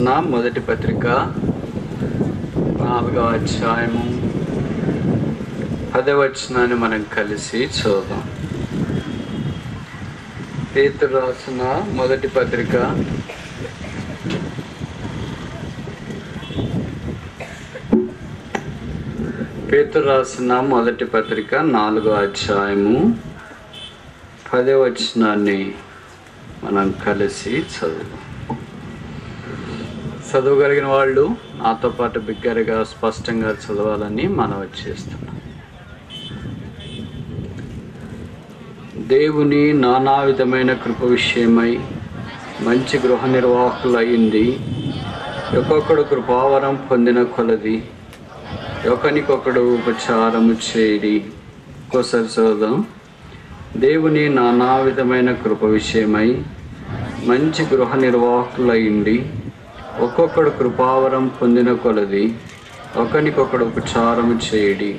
నా మొదటి పత్రిక 4వ అధ్యాయము 10వ వచనాన్ని మనం కలిసి చూద్దాం. పేతురు రాసిన మొదటి పత్రిక 4వ అధ్యాయము 10వ వచనాన్ని మనం కలిసి చదువుదాం. చదవగలిగిన వాళ్ళు నాతో పాటు బిగ్గరగా స్పష్టంగా చదవాలని మనం చేస్తున్నాం. దేవుని నానా విధమైన కృప విషయమై మంచి గృహ నిర్వాహకులయ్యింది. ఒక్కొక్కడు కృపావరం పొందిన కొలది ఒకనికొకడు ఉపచారము చేయడి. ఒకసారి చదువుదాం. దేవుని నానా విధమైన కృప విషయమై మంచి గృహ నిర్వాహకులయ్యింది. ఒక్కొక్కడు కృపావరం పొందిన కొలది ఒకనికొకడు ఉపచారము చేయడి.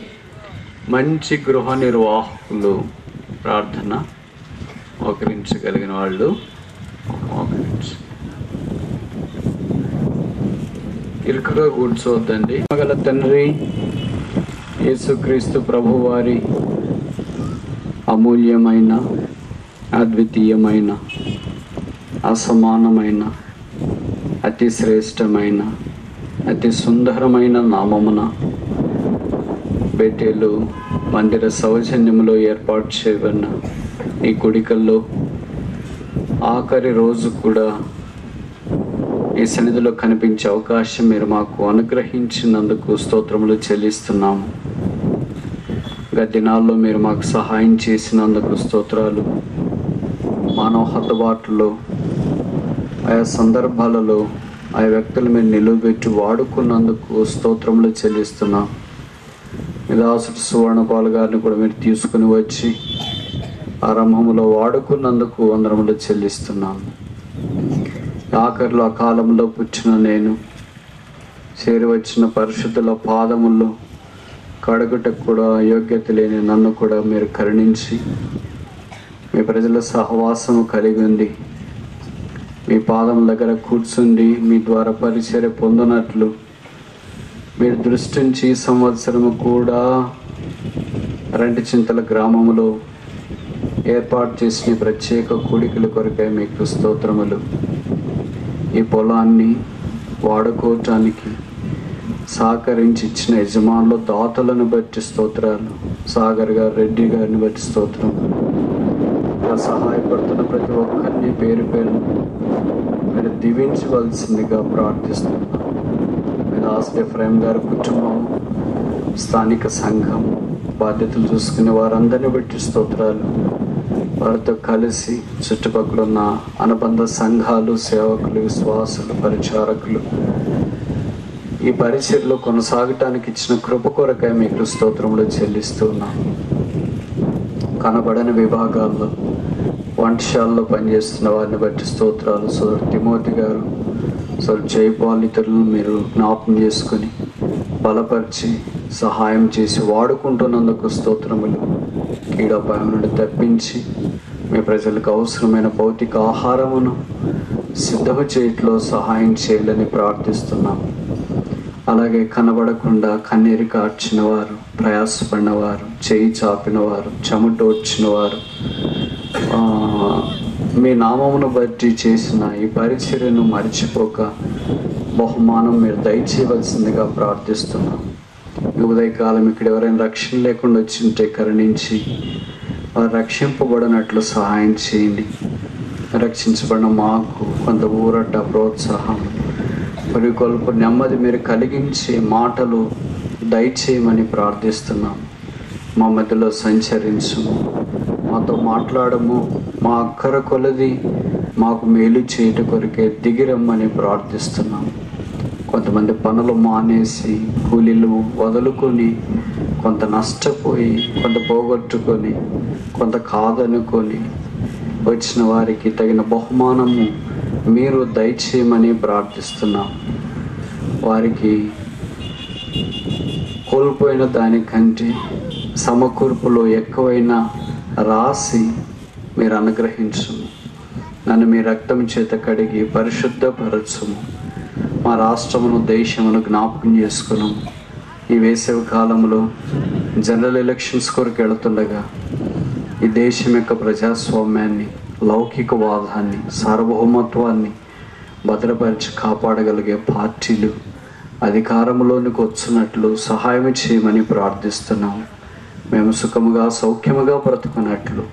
మంచి గృహ నిర్వాహకులు. ప్రార్థన. మోకరించగలిగిన వాళ్ళు మోకరించు. ఇరుకుగా కూర్చోవద్దండి. మగల తండ్రి యేసుక్రీస్తు ప్రభు వారి అమూల్యమైన, అద్వితీయమైన, అసమానమైన, అతి శ్రేష్టమైన, అతి సుందరమైన నామమున బేటేలు మందిర సౌజన్యములో ఏర్పాటు చేయబడిన ఈ కూడికల్లో ఆఖరి రోజు కూడా ఈ సన్నిధిలో కనిపించే అవకాశం మీరు మాకు అనుగ్రహించినందుకు స్తోత్రములు చెల్లిస్తున్నాము. గత దినాల్లో మీరు మాకు సహాయం చేసినందుకు స్తోత్రాలు. మానవ హద్దుబాటులో ఆయా సందర్భాలలో ఆయా వ్యక్తులు మీరు నిలువబెట్టి వాడుకున్నందుకు స్తోత్రములు చెల్లిస్తున్నాం. మీ దాసుడు సువర్ణపాల్ గారిని కూడా మీరు తీసుకుని వచ్చి ఆరంభంలో వాడుకున్నందుకు వందనములు చెల్లిస్తున్నాము. ఆఖరిలో ఆ కాలంలో పుట్టిన నేను చేరి వచ్చిన పరిశుద్ధుల పాదముల్లో కడుగుటకు కూడా యోగ్యత లేని నన్ను కూడా మీరు కరుణించి మీ ప్రజల సహవాసము కలిగి ఉంది. మీ పాదం దగ్గర కూర్చుండి మీ ద్వారా పరిచర్య పొందినట్లు మీరు దృష్టించి ఈ సంవత్సరము కూడా రెంటిచింతల గ్రామములో ఏర్పాటు చేసిన ప్రత్యేక కూడికల కొరకై మీకు స్తోత్రములు. ఈ పొలాన్ని వాడుకోవటానికి సహకరించి ఇచ్చిన యజమానులు దాతలను బట్టి స్తోత్రాలు. సాగర్ గారు, రెడ్డి గారిని బట్టి స్తోత్రం. సహాయపడుతున్న ప్రతి ఒక్కరిని పేరు పేరు మీరు దీవించవలసిందిగా ప్రార్థిస్తున్నాం. మీరు ఆస్తి ఫ్రేమ్ గారి కుటుంబం, స్థానిక సంఘం, బాధ్యతలు చూసుకునే వారందరినీ బట్టి స్తోత్రాలు. వారితో కలిసి చుట్టుపక్కల ఉన్న అనుబంధ సంఘాలు, సేవకులు, విశ్వాసులు, పరిచారకులు ఈ పరిచర్లో కొనసాగటానికి ఇచ్చిన కృప కొరకై మీకు స్తోత్రములు చెల్లిస్తున్నాం. కనబడని విభాగాల్లో వంటశాలలో పనిచేస్తున్న వారిని బట్టి స్తోత్రాలు. సోదరు తిమోతి గారు, సోదరు జైపాల్ ఇతరులను మీరు జ్ఞాపకం చేసుకుని బలపరిచి సహాయం చేసి వాడుకుంటున్నందుకు స్తోత్రములు. కీడాపాయం నుండి తప్పించి మీ ప్రజలకు అవసరమైన భౌతిక ఆహారమును సిద్ధము చేయట్లో సహాయం చేయాలని ప్రార్థిస్తున్నాం. అలాగే కనబడకుండా కన్నీరు కార్చిన వారు, ప్రయాసపడిన వారు, చేయి చాపిన వారు, చెమటోడ్చిన వారు, మీ నామమును బట్టి చేసిన ఈ పరిచర్యను మర్చిపోక బహుమానం మీరు దయచేయవలసిందిగా ప్రార్థిస్తున్నాం. ఈ ఉదయకాలం ఇక్కడ ఎవరైనా రక్షణ లేకుండా వచ్చింటే కరుణించి వారు రక్షింపబడినట్లు సహాయం చేయండి. రక్షించబడిన మాకు కొంత ఊరట, ప్రోత్సాహం, పరికొల్పు, నెమ్మది మీరు కలిగించే మాటలు దయచేయమని ప్రార్థిస్తున్నాం. మా మధ్యలో సంచరించుము, మాతో మాట్లాడము, మా అక్కర కొలది మాకు మేలు చేయట కొరకే దిగిరమ్మని ప్రార్థిస్తున్నాం. కొంతమంది పనులు మానేసి కూలీలు వదులుకొని, కొంత నష్టపోయి, కొంత పోగొట్టుకొని, కొంత కాదనుకొని వచ్చిన వారికి తగిన బహుమానము మీరు దయచేయమని ప్రార్థిస్తున్నాం. వారికి కోల్పోయిన దానికంటే సమకూర్పులో ఎక్కువైన రాసి మీరు అనుగ్రహించుము. నన్ను మీ రక్తం చేత కడిగి పరిశుద్ధపరచుము. మా రాష్ట్రమును దేశమును జ్ఞాపకం చేసుకున్నాము. ఈ వేసవి కాలంలో జనరల్ ఎలక్షన్స్ కొరకు వెళుతుండగా ఈ దేశం యొక్క ప్రజాస్వామ్యాన్ని, లౌకికవాదాన్ని, సార్వభౌమత్వాన్ని భద్రపరిచి కాపాడగలిగే పార్టీలు అధికారంలోనికి వచ్చినట్లు సహాయం చేయమని ప్రార్థిస్తున్నాము. మేము సుఖముగా సౌఖ్యముగా బ్రతుకున్నట్లు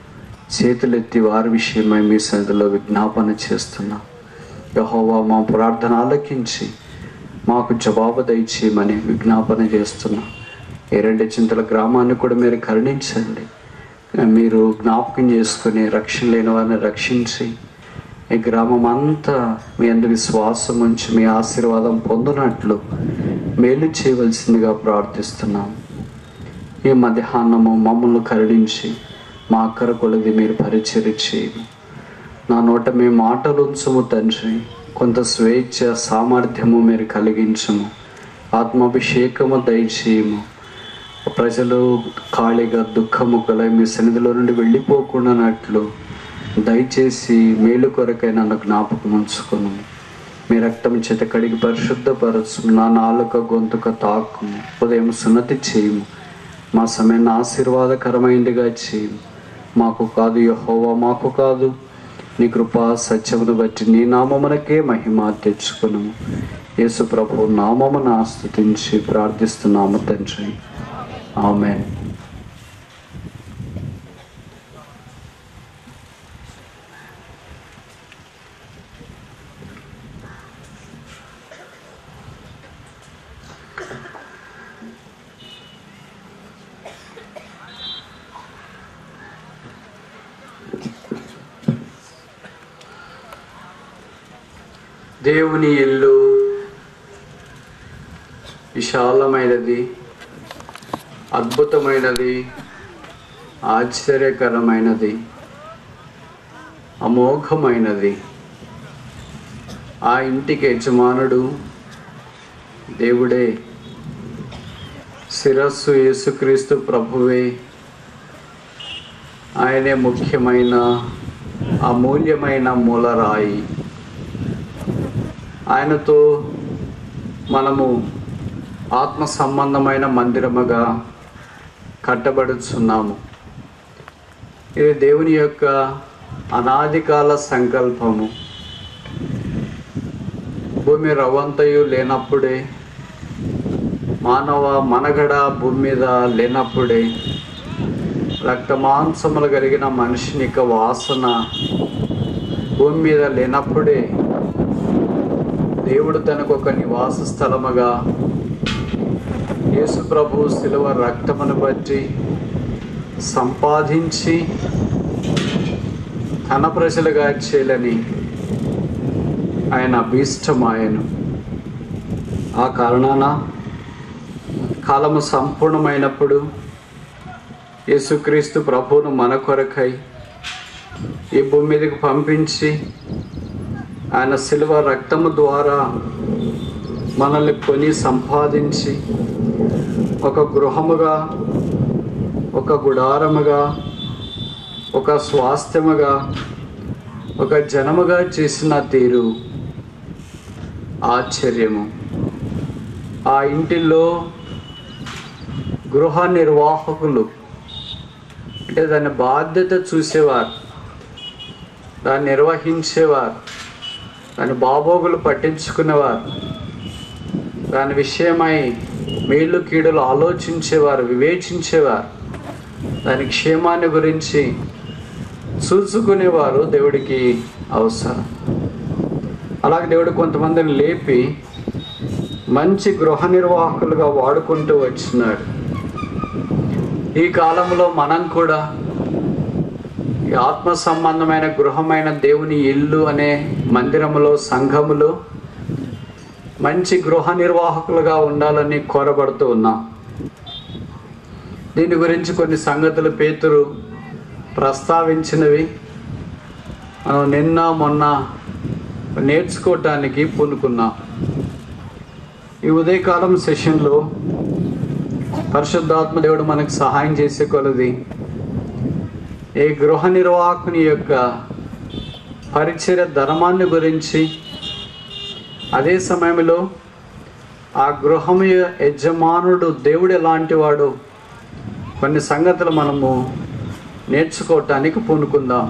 చేతులెత్తి వారి విషయమై మీ సన్నిధిలో విజ్ఞాపన చేస్తున్నాం. యెహోవా మా ప్రార్థన ఆలకించి మాకు జవాబు దయచేయమని విజ్ఞాపన చేస్తున్నాం. ఎరండి చింతల గ్రామాన్ని కూడా మీరు కరుణించండి. మీరు జ్ఞాపకం చేసుకుని రక్షణ లేని వారిని రక్షించి ఈ గ్రామం అంతా మీ అందు విశ్వాసం ఉంచి మీ ఆశీర్వాదం పొందినట్లు మేలు చేయవలసిందిగా ప్రార్థిస్తున్నాం. ఈ మధ్యాహ్నము మమ్మల్ని కరుణించి మా అక్కర కొలది మీరు పరిచర్య చేయము. నా నోట మీ మాటలు ఉంచము తండ్రి. కొంత స్వేచ్ఛ సామర్థ్యము మీరు కలిగించము. ఆత్మాభిషేకము దయచేయము. ప్రజలు ఖాళీగా దుఃఖముఖలై మీ సన్నిధిలో నుండి వెళ్ళిపోకుండానట్లు దయచేసి మేలు కొరకై నన్ను జ్ఞాపకం ఉంచుకును. మీ రక్తం చేత కడిగి పరిశుద్ధపరచు. నా నాలుక గొంతుక తాకుము. ఉదయం సున్నతి చేయము. మా సమయాన్ని ఆశీర్వాదకరమైనదిగా చేయము. మాకు కాదు యెహోవా, మాకు కాదు, నీ కృపా సత్యమును బట్టి నీ నామమునకే మహిమ తెచ్చుకును. యేసు ప్రభు నామమున స్తుతించి ప్రార్థిస్తున్నాము తండ్రి. ఆమేన్. దేవుని ఇల్లు విశాలమైనది, అద్భుతమైనది, ఆశ్చర్యకరమైనది, అమోఘమైనది. ఆ ఇంటికి యజమానుడు దేవుడే. శిరస్సు యేసుక్రీస్తు ప్రభువే. ఆయనే ముఖ్యమైన అమూల్యమైన మూలరాయి. ఆయనతో మనము ఆత్మ సంబంధమైన మందిరముగా కట్టబడుచున్నాము. ఇది దేవుని యొక్క అనాదికాల సంకల్పము. భూమి రవ్వంతయు లేనప్పుడే, మానవ మనగడ భూమి మీద లేనప్పుడే, రక్తమాంసములు కలిగిన మనిషిని యొక్క వాసన భూమి మీద లేనప్పుడే దేవుడు తనకు ఒక నివాస స్థలముగా యేసు ప్రభు శిలువ రక్తమును బట్టి సంపాదించి తన ప్రజలుగా చేయాలని ఆయన అభీష్టమాయను. ఆ కారణాన కాలము సంపూర్ణమైనప్పుడు యేసుక్రీస్తు ప్రభువును మన కొరకై ఈ భూమి మీదకి పంపించి ఆయన శిలువ రక్తము ద్వారా మనల్ని కొని సంపాదించి ఒక గృహముగా, ఒక గుడారముగా, ఒక స్వాస్థ్యముగా, ఒక జనముగా చేసిన తీరు ఆశ్చర్యము. ఆ ఇంటిలో గృహ నిర్వాహకులు అంటే దాని బాధ్యత చూసేవారు, దాన్ని నిర్వహించేవారు, దాని బాబోగులు పట్టించుకునేవారు, దాని విషయమై మేలు కీడులు ఆలోచించేవారు, వివేచించేవారు, దాని క్షేమాన్ని గురించి చూసుకునేవారు దేవుడికి అవసరం. అలాగే దేవుడు కొంతమందిని లేపి మంచి గృహ నిర్వాహకులుగా వాడుకుంటూ వచ్చినాడు. ఈ కాలంలో మనం కూడా ఈ ఆత్మ సంబంధమైన గృహమైన దేవుని ఇల్లు అనే మందిరములో, సంఘములో మంచి గృహ నిర్వాహకులుగా ఉండాలని కోరబడుతూ ఉన్నాం. దీని గురించి కొన్ని సంగతులు పేతురు ప్రస్తావించినవి మనం నిన్న మొన్న నేర్చుకోవటానికి పూనుకున్నాం. ఈ ఉదయకాలం సెషన్లో పరిశుద్ధాత్మ దేవుడు మనకు సహాయం చేసే కొలది ఈ గృహ నిర్వాహకుని యొక్క పరిచర్య ధర్మాన్ని గురించి, అదే సమయంలో ఆ గృహం యజమానుడు దేవుడు ఎలాంటి వాడు కొన్ని సంగతులు మనము నేర్చుకోవటానికి పూనుకుందాం.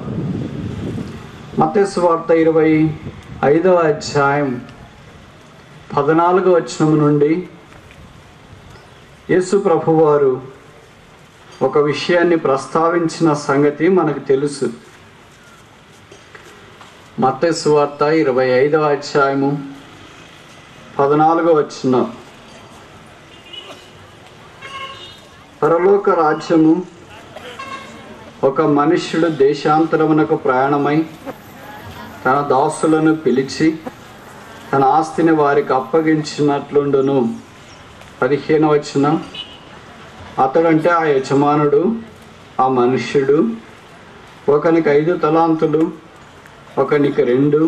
మత్తయి సువార్త 25వ అధ్యాయం 14వ వచనం నుండి యేసు ప్రభువారు ఒక విషయాన్ని ప్రస్తావించిన సంగతి మనకు తెలుసు. మత్తయి సువార్త 25వ అధ్యాయము 14వ వచనం. పరలోక రాజ్యము ఒక మనుష్యుడు దేశాంతరమునకు ప్రయాణమై తన దాసులను పిలిచి తన ఆస్తిని వారికి అప్పగించినట్లుండును. 15వ వచనం. అతడంటే ఆ యజమానుడు, ఆ మనుష్యుడు ఒకనికి 5 తలాంతులు, ఒకనికి 2,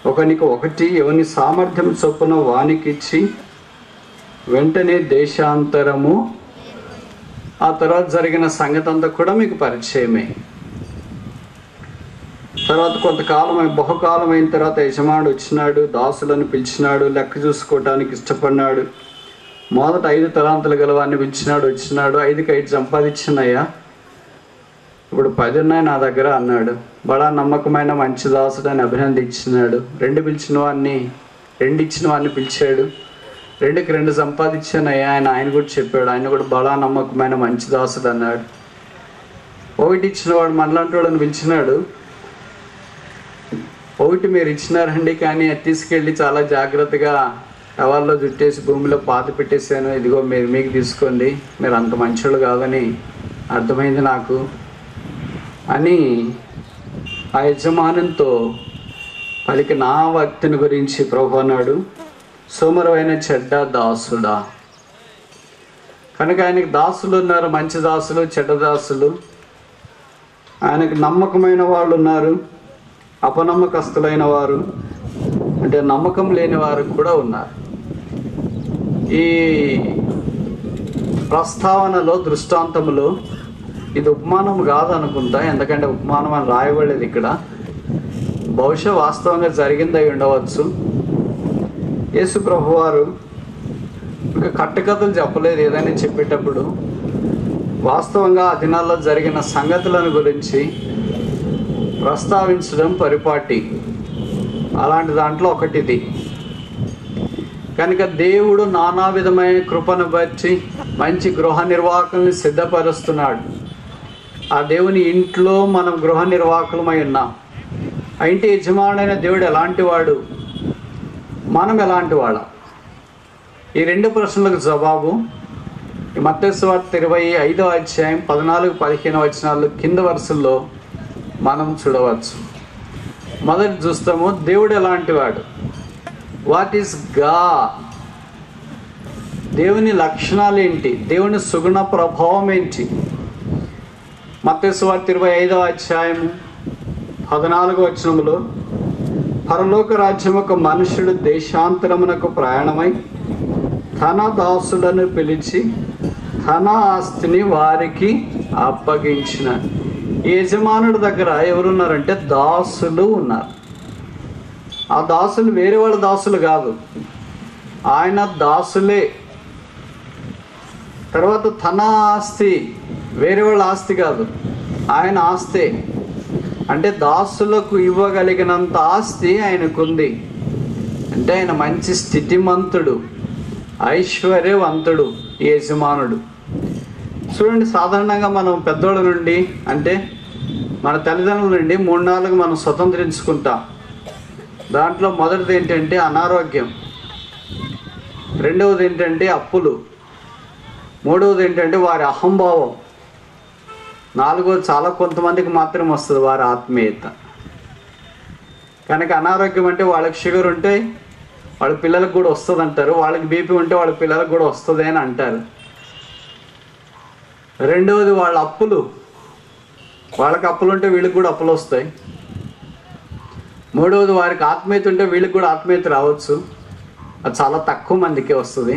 ఒకనికి 1 ఎవని సామర్థ్యం చొప్పున వానికిచ్చి వెంటనే దేశాంతరము. ఆ తర్వాత జరిగిన సంగతి అంతా కూడా మీకు పరిచయమే. తర్వాత కొంతకాలం బహుకాలం అయిన తర్వాత యజమానుడు వచ్చినాడు, దాసులను పిలిచినాడు, లెక్క చూసుకోవటానికి ఇష్టపడినాడు. మొదట 5 తలాంతులు గలవాన్ని పిలిచినాడు, వచ్చినాడు. 5కి 5 సంపాదించినయ్యా, ఇప్పుడు 10 ఉన్నాయి నా దగ్గర అన్నాడు. బడా నమ్మకమైన మంచి దాసుడు అని అభినందించినాడు. 2 పిలిచిన వాడిని 2 ఇచ్చిన వాడిని పిలిచాడు. 2కి 2 సంపాదించానయ్యా ఆయన కూడా చెప్పాడు. ఆయన కూడా బడా నమ్మకమైన మంచి దాసుడు అన్నాడు. 1 ఇచ్చిన వాడు మనలాంటి వాడిని పిలిచినాడు. 1 మీరు ఇచ్చినారండి, కానీ అది తీసుకెళ్ళి చాలా జాగ్రత్తగా టవాల్లో జుట్టేసి భూమిలో పాతి పెట్టేశాను, ఇదిగో మీరు మీకు తీసుకోండి, మీరు అంత మంచోళ్ళు కాదని అర్థమైంది నాకు అని ఆ యజమానంతో పలికి నా భక్తిని గురించి ప్రభు అన్నాడు, సోమరమైన చెడ్డ దాసుడా. కనుక ఆయనకి దాసులు ఉన్నారు, మంచి దాసులు, చెడ్డ దాసులు. ఆయనకి నమ్మకమైన వాళ్ళు ఉన్నారు, అపనమ్మకస్తులైన వారు, అంటే నమ్మకం లేని వారు కూడా ఉన్నారు. ఈ ప్రస్తావనలో దృష్టాంతములో ఇది ఉపమానం కాదనుకుంటా, ఎందుకంటే ఉపమానం అని రాయబడేది ఇక్కడ. బహుశా వాస్తవంగా జరిగిందై ఉండవచ్చు. యేసు ప్రభువారు ఇంకా కట్టుకథలు చెప్పలేదు. ఏదైనా చెప్పేటప్పుడు వాస్తవంగా ఆ దినాల్లో జరిగిన సంగతులను గురించి ప్రస్తావించడం పరిపాటి. అలాంటి దాంట్లో ఒకటిది. కనుక దేవుడు నానా విధమైన కృపను బట్టి మంచి గృహ నిర్వాహకుల్ని సిద్ధపరుస్తున్నాడు. ఆ దేవుని ఇంట్లో మనం గృహ నిర్వాహకులమై ఉన్నాం. ఆ ఇంటి యజమానుడైన దేవుడు ఎలాంటి వాడు, మనం ఎలాంటి వాళ్ళ? ఈ 2 ప్రశ్నలకు జవాబు ఈ మత్తయి సువార్త 25వ అధ్యాయం 14-15 వచనాలు కింద వరుసల్లో మనం చూడవచ్చు. మొదటి చూస్తాము, దేవుడు ఎలాంటి వాడు. What is God? దేవుని లక్షణాలు ఏంటి? దేవుని సుగుణ ప్రభావం ఏంటి? మత్తయి సువార్త 25వ అధ్యాయం 14వ వచనంలో, పరలోక రాజ్యం ఒక మనుషుడు దేశాంతరమునకు ప్రయాణమై తన దాసులను పిలిచి తన ఆస్తిని వారికి అప్పగించిన. యజమానుడి దగ్గర ఎవరున్నారంటే దాసులు ఉన్నారు. ఆ దాసులు వేరే వాళ్ళ దాసులు కాదు, ఆయన దాసులే. తర్వాత తన ఆస్తి వేరే వాళ్ళ ఆస్తి కాదు, ఆయన ఆస్తే. అంటే దాసులకు ఇవ్వగలిగినంత ఆస్తి ఆయనకుంది. అంటే ఆయన మంచి స్థితిమంతుడు, ఐశ్వర్యవంతుడు ఈ యజమానుడు. చూడండి, సాధారణంగా మనం పెద్దోళ్ళ నుండి, అంటే మన తల్లిదండ్రుల నుండి 3-4 మనం స్వతంత్రించుకుంటాం. దాంట్లో మొదటిది ఏంటంటే అనారోగ్యం, రెండవది ఏంటంటే అప్పులు, మూడవది ఏంటంటే వారి అహంభావం, నాలుగోది చాలా కొంతమందికి మాత్రం వస్తుంది వారి ఆత్మీయత. కనుక అనారోగ్యం అంటే వాళ్ళకి షుగర్ ఉంటే వాళ్ళ పిల్లలకు కూడా వస్తుంది అంటారు, వాళ్ళకి బీపీ ఉంటే వాళ్ళ పిల్లలకు కూడా వస్తుంది అని అంటారు. రెండవది వాళ్ళ అప్పులు, వాళ్ళకి అప్పులు ఉంటే వీళ్ళకి కూడా అప్పులు వస్తాయి. మూడవది వారికి ఆత్మీయత ఉంటే వీళ్ళకి కూడా ఆత్మీయత రావచ్చు, అది చాలా తక్కువ మందికి వస్తుంది.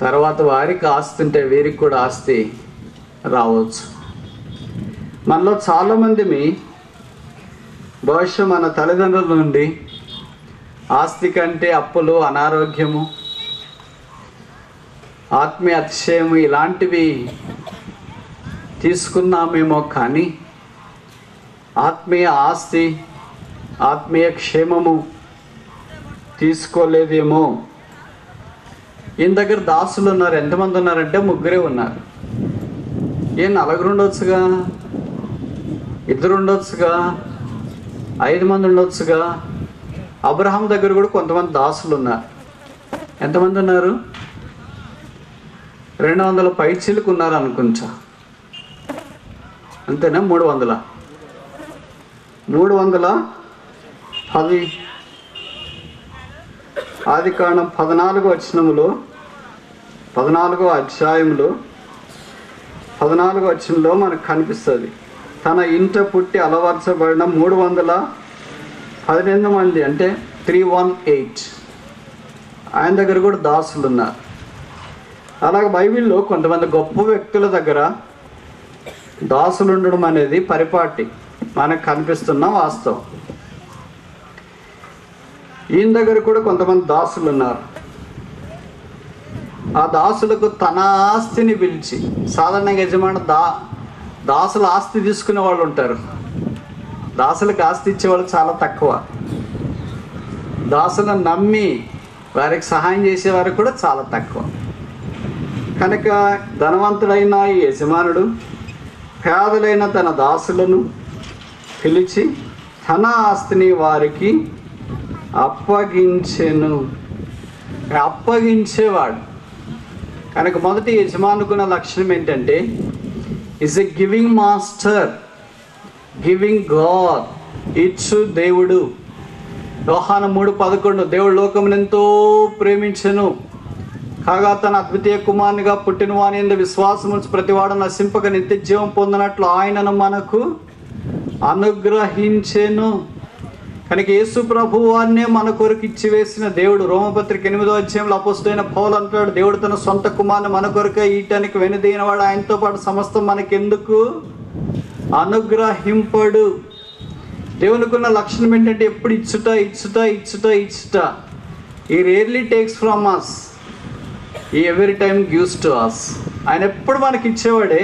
తర్వాత వారికి ఆస్తి ఉంటే వీరికి కూడా ఆస్తి రావచ్చు. మనలో చాలామంది బహుశా మన తల్లిదండ్రుల నుండి ఆస్తి కంటే అప్పులు, అనారోగ్యము, ఆత్మీయ అతిశయము ఇలాంటివి తీసుకున్నామేమో కానీ ఆత్మీయ ఆస్తి, ఆత్మీయ క్షేమము తీసుకోలేదేమో. ఈయన దగ్గర దాసులు ఉన్నారు. ఎంతమంది ఉన్నారంటే 3 ఉన్నారు. ఈయన 4 ఉండొచ్చుగా, 2 ఉండొచ్చుగా, 5 మంది ఉండొచ్చుగా. అబ్రహాం దగ్గర కూడా కొంతమంది దాసులు ఉన్నారు. ఎంతమంది ఉన్నారు? 200 పైచీలకు ఉన్నారు అనుకుంటా. అంతేనా? 300 310. ఆదికాండం 14వ వచనములో 14వ అధ్యాయంలో 14వ వచనంలో మనకు కనిపిస్తుంది. తన ఇంట పుట్టి అలవర్చబడిన 318 మంది, అంటే 318, ఆయన దగ్గర కూడా దాసులు ఉన్నారు. అలాగే బైబిల్లో కొంతమంది గొప్ప వ్యక్తుల దగ్గర దాసులు ఉండడం అనేది పరిపాటి మనకు కనిపిస్తున్న వాస్తవం. ఈయన దగ్గర కూడా కొంతమంది దాసులు ఉన్నారు. ఆ దాసులకు తన ఆస్తిని పిలిచి, సాధారణంగా యజమాని దాసుల ఆస్తి తీసుకునే వాళ్ళు ఉంటారు. దాసులకు ఆస్తి ఇచ్చేవాళ్ళు చాలా తక్కువ. దాసులను నమ్మి వారికి సహాయం చేసేవారు కూడా చాలా తక్కువ. కనుక ధనవంతుడైన ఈ యజమానుడు పేదలైన తన దాసులను పిలిచి తన ఆస్తిని వారికి అప్పగించేవాడు. కనుక మొదటి యజమానుకున్న లక్షణం ఏంటంటే, is a giving master, giving God, ఇచ్చు దేవుడు. యోహాను 3:11, దేవుడు లోకమును ఎంతో ప్రేమించెను కాగా తన అద్వితీయ కుమారునిగా పుట్టిన వాని యందు విశ్వాసం ఉంచి ప్రతివాడు నశింపక నిత్య జీవం పొందినట్లు ఆయనను మనకు అనుగ్రహించెను. కనుక యేసు ప్రభువు వారినే మన కొరకు ఇచ్చివేసిన దేవుడు. రోమపత్రిక 8వ అధ్యాయంలో అపోస్తలుడైన పౌలు అంటాడు, దేవుడు తన సొంత కుమారుని మన కొరకు ఈయటానికి వెనుదీయనవాడు, ఆయనతో పాటు సమస్తం మనకెందుకు అనుగ్రహింపడు. దేవునికున్న లక్షణం ఏంటంటే, ఎప్పుడు ఇచ్చుట. ఈ రేర్లీ టేక్స్ ఫ్రమ్ అస్, ఈ every time gives to us. ఆయన ఎప్పుడు మనకి ఇచ్చేవాడే,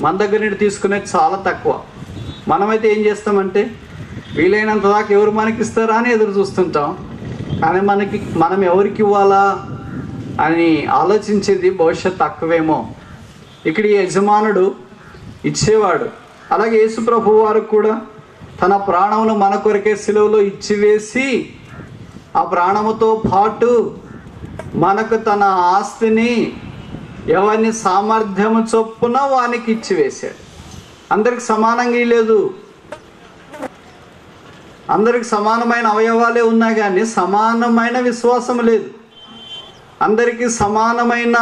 మన దగ్గర నుండి తీసుకునేది చాలా తక్కువ. మనమైతే ఏం చేస్తామంటే, వీలైనంత దాకా ఎవరు మనకి ఇస్తారా అని ఎదురు చూస్తుంటాం. కానీ మనం ఎవరికి ఇవ్వాలా అని ఆలోచించేది భవిష్యత్తు తక్కువేమో. ఇక్కడ ఈ యజమానుడు ఇచ్చేవాడు. అలాగే యేసు ప్రభు వారు కూడా తన ప్రాణమును మన కొరకే సిలువలో ఇచ్చివేసి, ఆ ప్రాణముతో పాటు మనకు తన ఆస్తిని ఎవరిని సామర్థ్యము చొప్పున వానికి ఇచ్చివేశాడు. అందరికి సమానంగా లేదు. అందరికి సమానమైన అవయవాలే ఉన్నా కానీ సమానమైన విశ్వాసం లేదు. అందరికీ సమానమైన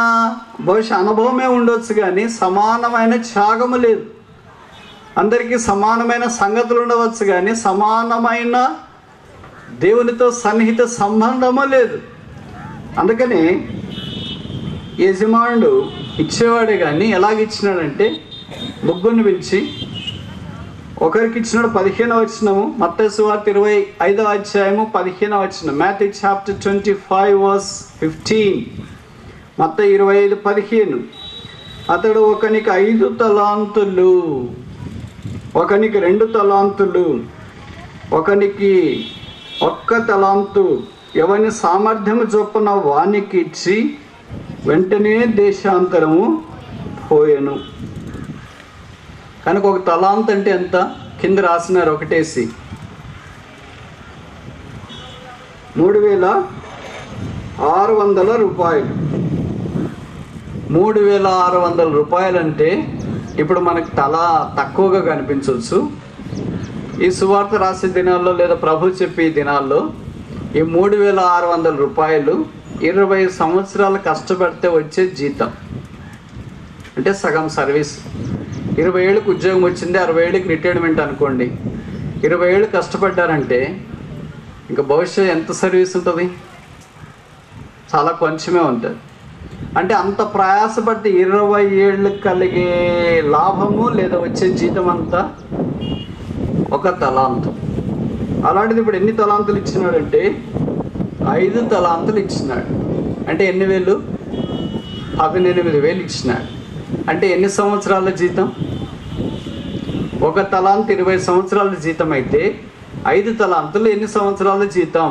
భవిష్య అనుభవమే ఉండొచ్చు కానీ సమానమైన త్యాగము లేదు. అందరికీ సమానమైన సంగతులు ఉండవచ్చు కానీ సమానమైన దేవునితో సన్నిహిత సంబంధము లేదు. అందుకని యజమానుడు ఇచ్చేవాడే కానీ ఎలాగిచ్చినాడంటే, ముగ్గురిని పిలిచి ఒకరికి ఇచ్చినాడు. 15వ వచనము, మత్తయి సువార్త 25వ అధ్యాయము 15వ వచనం, మాథ్యూ చాప్టర్ 25:15. మత్తయి 25:15. అతడు ఒకనికి 5 తలాంతులు, ఒకనికి 2 తలాంతులు, ఒకనికి 1 తలాంతు ఎవరిని సామర్థ్యము చొప్పున వానికి ఇచ్చి వెంటనే దేశాంతరము పోయెను. కనుక 1 తలాంత్ అంటే ఎంత? కింద రాసినారు ఒకటేసి, 3,600 రూపాయలు. 3,600 రూపాయలు అంటే ఇప్పుడు మనకు చాలా తక్కువగా కనిపించవచ్చు. ఈ సువార్త రాసే దినాల్లో లేదా ప్రభు చెప్పే దినాల్లో ఈ 3,600 రూపాయలు 20 సంవత్సరాలు కష్టపడితే వచ్చే జీతం. అంటే సగం సర్వీస్. 20 ఏళ్ళకి ఉద్యోగం వచ్చింది, 60 ఏళ్ళకి రిటైర్మెంట్ అనుకోండి. 20 ఏళ్ళు కష్టపడ్డారంటే ఇంకా భవిష్యత్ ఎంత సర్వీస్ ఉంటుంది? చాలా కొంచెమే ఉంటుంది. అంటే అంత ప్రయాసపడితే 20 ఏళ్ళకి కలిగే లాభము లేదా వచ్చే జీతం అంతా 1 తలాంతు. అలాంటిది ఇప్పుడు ఎన్ని తలాంతులు ఇచ్చినాడంటే 5 తలాంతులు ఇచ్చినాడు. అంటే ఎన్ని వేలు? 18,000 ఇచ్చినాడు. అంటే ఎన్ని సంవత్సరాల జీతం? 1 తలాంతు 20 సంవత్సరాల జీతం అయితే 5 తలాంతులు ఎన్ని సంవత్సరాల జీతం?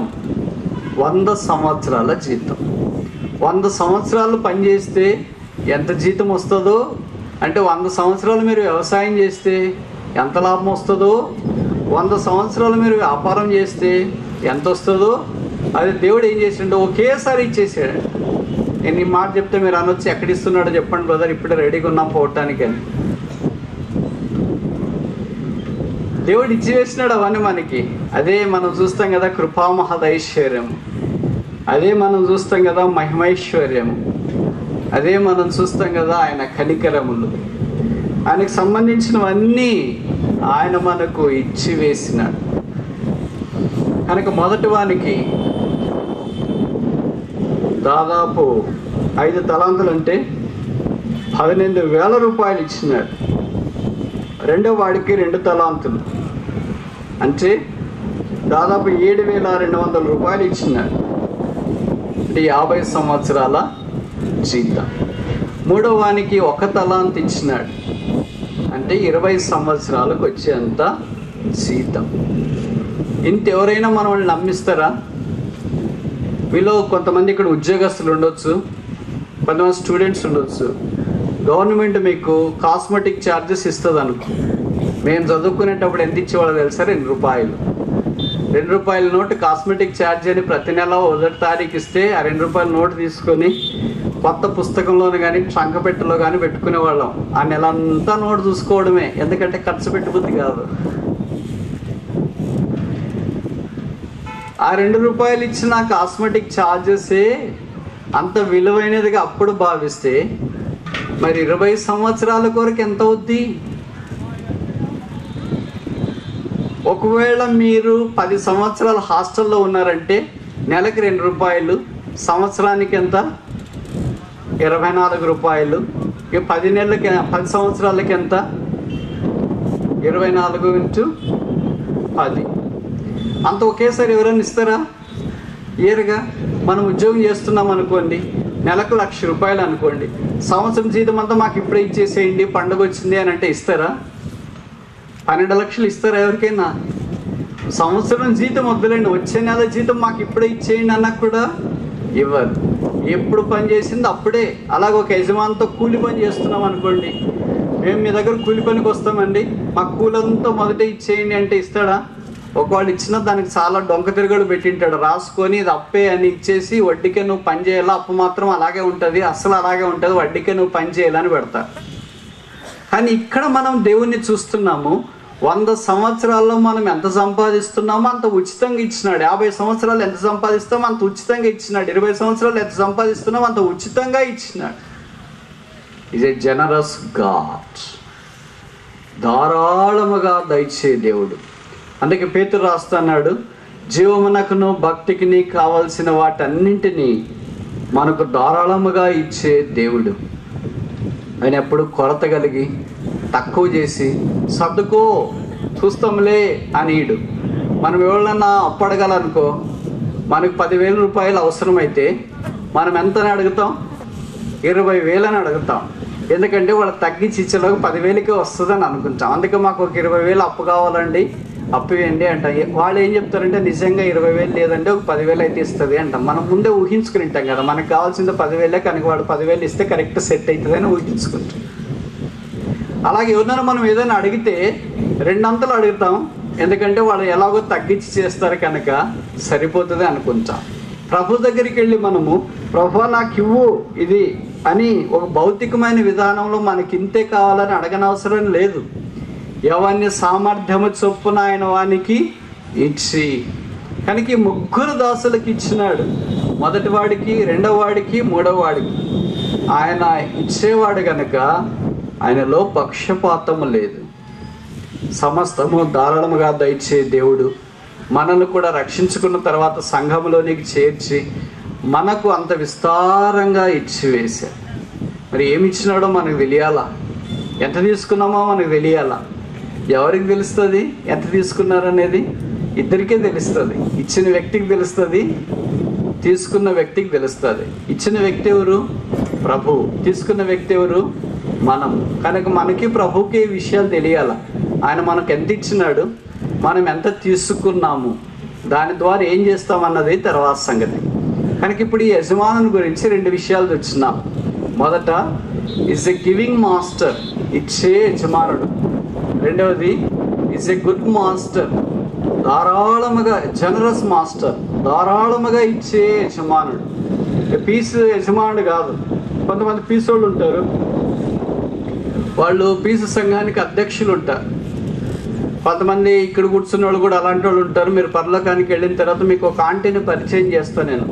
100 సంవత్సరాల జీతం. 100 సంవత్సరాలు పనిచేస్తే ఎంత జీతం వస్తుందో, అంటే 100 సంవత్సరాలు మీరు వ్యవసాయం చేస్తే ఎంత లాభం వస్తుందో, 100 సంవత్సరాలు మీరు వ్యాపారం చేస్తే ఎంత వస్తుందో, అది దేవుడు ఏం చేసిండో ఒకేసారి ఇచ్చేసాడు. నేను ఈ మాట చెప్తే మీరు అనొచ్చి ఎక్కడ ఇస్తున్నాడో చెప్పండి బ్రదర్, ఇప్పుడే రెడీగా ఉన్నాం పోవటానికి అని. దేవుడు ఇచ్చివేసినాడు అవన్నీ మనకి. అదే మనం చూస్తాం కదా కృపామహదైశ్వర్యం, అదే మనం చూస్తాం కదా మహిమైశ్వర్యము, అదే మనం చూస్తాం కదా ఆయన కనికరములు. ఆయనకు సంబంధించినవన్నీ ఆయన మనకు ఇచ్చి వేసినాడు. కనుక మొదటి వానికి దాదాపు 5 తలాంతులు అంటే 18,000 రూపాయలు ఇచ్చినాడు. రెండో వాడికి 2 తలాంతులు అంటే దాదాపు 7,200 రూపాయలు ఇచ్చినాడు. అంటే 50 సంవత్సరాల జీతం. మూడో వానికి 1 తలాంతు ఇచ్చినాడు. అంటే 20 సంవత్సరాలకు వచ్చేంత జీతం. ఇంత ఎవరైనా మనల్ని నమ్మిస్తారా? వీళ్ళు కొంతమంది ఇక్కడ ఉద్యోగస్తులు ఉండొచ్చు, కొంతమంది స్టూడెంట్స్ ఉండొచ్చు. గవర్నమెంట్ మీకు కాస్మెటిక్ ఛార్జెస్ ఇస్తుంది అనుకో. మేము చదువుకునేటప్పుడు ఎంత ఇచ్చేవాళ్ళు తెలుసా? 2 రూపాయలు. 2 రూపాయల నోటు కాస్మెటిక్ ఛార్జ్ అని ప్రతి నెల 1వ తారీఖు ఇస్తే ఆ 2 రూపాయల నోటు తీసుకొని కొత్త పుస్తకంలోని కానీ ట్రంకపెట్టెలో కానీ పెట్టుకునే వాళ్ళం. ఆ నెల అంతా నోటు చూసుకోవడమే, ఎందుకంటే ఖర్చు పెట్టుబుద్ధి కాదు. ఆ 2 రూపాయలు ఇచ్చిన కాస్మెటిక్ ఛార్జెసే అంత విలువైనదిగా అప్పుడు భావిస్తే మరి 20 సంవత్సరాల కొరకు ఎంత అవుద్ది? ఒకవేళ మీరు 10 సంవత్సరాలు హాస్టల్లో ఉన్నారంటే నెలకి 2 రూపాయలు, సంవత్సరానికి ఎంత? 24 రూపాయలు. ఇక 10 సంవత్సరాలకి ఎంత? 24 × 10. అంత ఒకేసారి ఎవరైనా ఇస్తారా? ఇయర్గా మనం ఉద్యోగం చేస్తున్నాం అనుకోండి, నెలకు 1,00,000 రూపాయలు అనుకోండి, సంవత్సరం జీతం అంతా మాకు ఇప్పుడే ఇచ్చేసేయండి పండుగ వచ్చింది అని అంటే ఇస్తారా? 12 లక్షలు ఇస్తారా ఎవరికైనా? సంవత్సరం జీతం వద్దులేండి, వచ్చే నెల జీతం మాకు ఇప్పుడే ఇచ్చేయండి అన్నా కూడా ఇవ్వరు. ఎప్పుడు పని చేసింది అప్పుడే. అలాగ ఒక యజమానితో కూలి పని చేస్తున్నాం అనుకోండి, మేము మీ దగ్గర కూలి పనికి వస్తామండి, మాకు కూలంతా మొదటే ఇచ్చేయండి అంటే ఇస్తాడా? ఒకవాళ్ళు ఇచ్చిన దానికి చాలా డొంక తిరగడు పెట్టింటాడు, రాసుకొని ఇది అప్పే అని ఇచ్చేసి వడ్డీకే నువ్వు పని చేయాలా, అప్పు మాత్రం అలాగే ఉంటుంది, అసలు అలాగే ఉంటుంది, వడ్డీకే నువ్వు పని చేయాలని పెడతారు. కానీ ఇక్కడ మనం దేవుణ్ణి చూస్తున్నాము. 100 సంవత్సరాల్లో మనం ఎంత సంపాదిస్తున్నామో అంత ఉచితంగా ఇచ్చినాడు. 50 సంవత్సరాలు ఎంత సంపాదిస్తామో అంత ఉచితంగా ఇచ్చినాడు. 20 సంవత్సరాలు ఎంత సంపాదిస్తున్నామో అంత ఉచితంగా ఇచ్చినాడు. Is a generous god. ధారాళముగా దయచే దేవుడు. అందుకే పేతురు రాస్తున్నాడు, జీవమునకును భక్తికిని కావలసిన వాటన్నింటినీ మనకు ధారాళముగా ఇచ్చే దేవుడు. ఆయన ఎప్పుడు కొరత కలిగి తక్కువ చేసి సర్దుకో చూస్తాంలే అనీడు. మనం ఎవరన్నా అప్పడగలనుకో, మనకు 10,000 రూపాయలు అవసరమైతే మనం ఎంతని అడుగుతాం? 20,000 అని అడుగుతాం. ఎందుకంటే వాళ్ళు తగ్గించి ఇచ్చేలోకి 10,000కే వస్తుందని అనుకుంటాం. అందుకే మాకు ఒక 20,000 అప్పు కావాలండి, అప్పు ఇవ్వండి అంటాం. వాళ్ళు ఏం చెప్తారంటే నిజంగా 20,000 లేదంటే ఒక 10,000 అయితే ఇస్తుంది అంటాం. మనం ముందే ఊహించుకుని ఉంటాం కదా, మనకు కావాల్సింది 10,000 కనుక వాడు 10,000 ఇస్తే కరెక్ట్ సెట్ అవుతుంది అని ఊహించుకుంటాం. అలాగే ఎవరినైనా మనం ఏదైనా అడిగితే 2 అంతలు అడుగుతాం, ఎందుకంటే వాళ్ళు ఎలాగో తగ్గించి చేస్తారు కనుక సరిపోతుంది అనుకుంటాం. ప్రభు దగ్గరికి వెళ్ళి మనము ప్రభు నాకు ఇవ్వు ఇది అని ఒక భౌతికమైన విధానంలో మనకి ఇంతే కావాలని అడగనవసరం లేదు. ఎవరిని సామర్థ్యము చొప్పున ఆయన వానికి ఇచ్చి, కనుక ఈ 3 దాసులకు ఇచ్చినాడు. మొదటి వాడికి, రెండవ వాడికి, మూడవ వాడికి. ఆయన ఇచ్చేవాడు కనుక ఆయనలో పక్షపాతము లేదు. సమస్తము ధారాళముగా దయచే దేవుడు మనల్ని కూడా రక్షించుకున్న తర్వాత సంఘంలోనికి చేర్చి మనకు అంత విస్తారంగా ఇచ్చి వేశాడు. మరి ఏమి ఇచ్చినాడో మనకు తెలియాలా, ఎంత తీసుకున్నామో మనకు తెలియాలా. ఎవరికి తెలుస్తుంది ఎంత తీసుకున్నారనేది? ఇద్దరికే తెలుస్తుంది. ఇచ్చిన వ్యక్తికి తెలుస్తుంది, తీసుకున్న వ్యక్తికి తెలుస్తుంది. ఇచ్చిన వ్యక్తి ఎవరు? ప్రభువు. తీసుకున్న వ్యక్తి ఎవరు? మనం. కనుక మనకి ప్రభువుకి ఈ విషయాలు తెలియాల. ఆయన మనకు ఎంత ఇచ్చినాడు, మనం ఎంత తీసుకున్నాము, దాని ద్వారా ఏం చేస్తామన్నది తర్వాత సంగతి. కనుక ఇప్పుడు ఈ యజమానుని గురించి 2 విషయాలు తెచ్చున్నాం. మొదట, ఈజ్ ఎ గివింగ్ మాస్టర్, ఇచ్చే యజమానుడు. రెండవది, ఈజ్ ఎ గుడ్ మాస్టర్, ధారాళముగా, జనరస్ మాస్టర్, ధారాళముగా ఇచ్చే యజమానుడు. పీస్ యజమానుడు కాదు. కొంతమంది పీసోళ్ళు ఉంటారు, వాళ్ళు పీసు సంఘానికి అధ్యక్షులు ఉంటారు. కొంతమంది ఇక్కడ కూర్చున్న వాళ్ళు కూడా అలాంటి వాళ్ళు ఉంటారు. మీరు పరలోకానికి వెళ్ళిన తర్వాత మీకు ఒక ఆంటీని పరిచయం చేస్తాను నేను.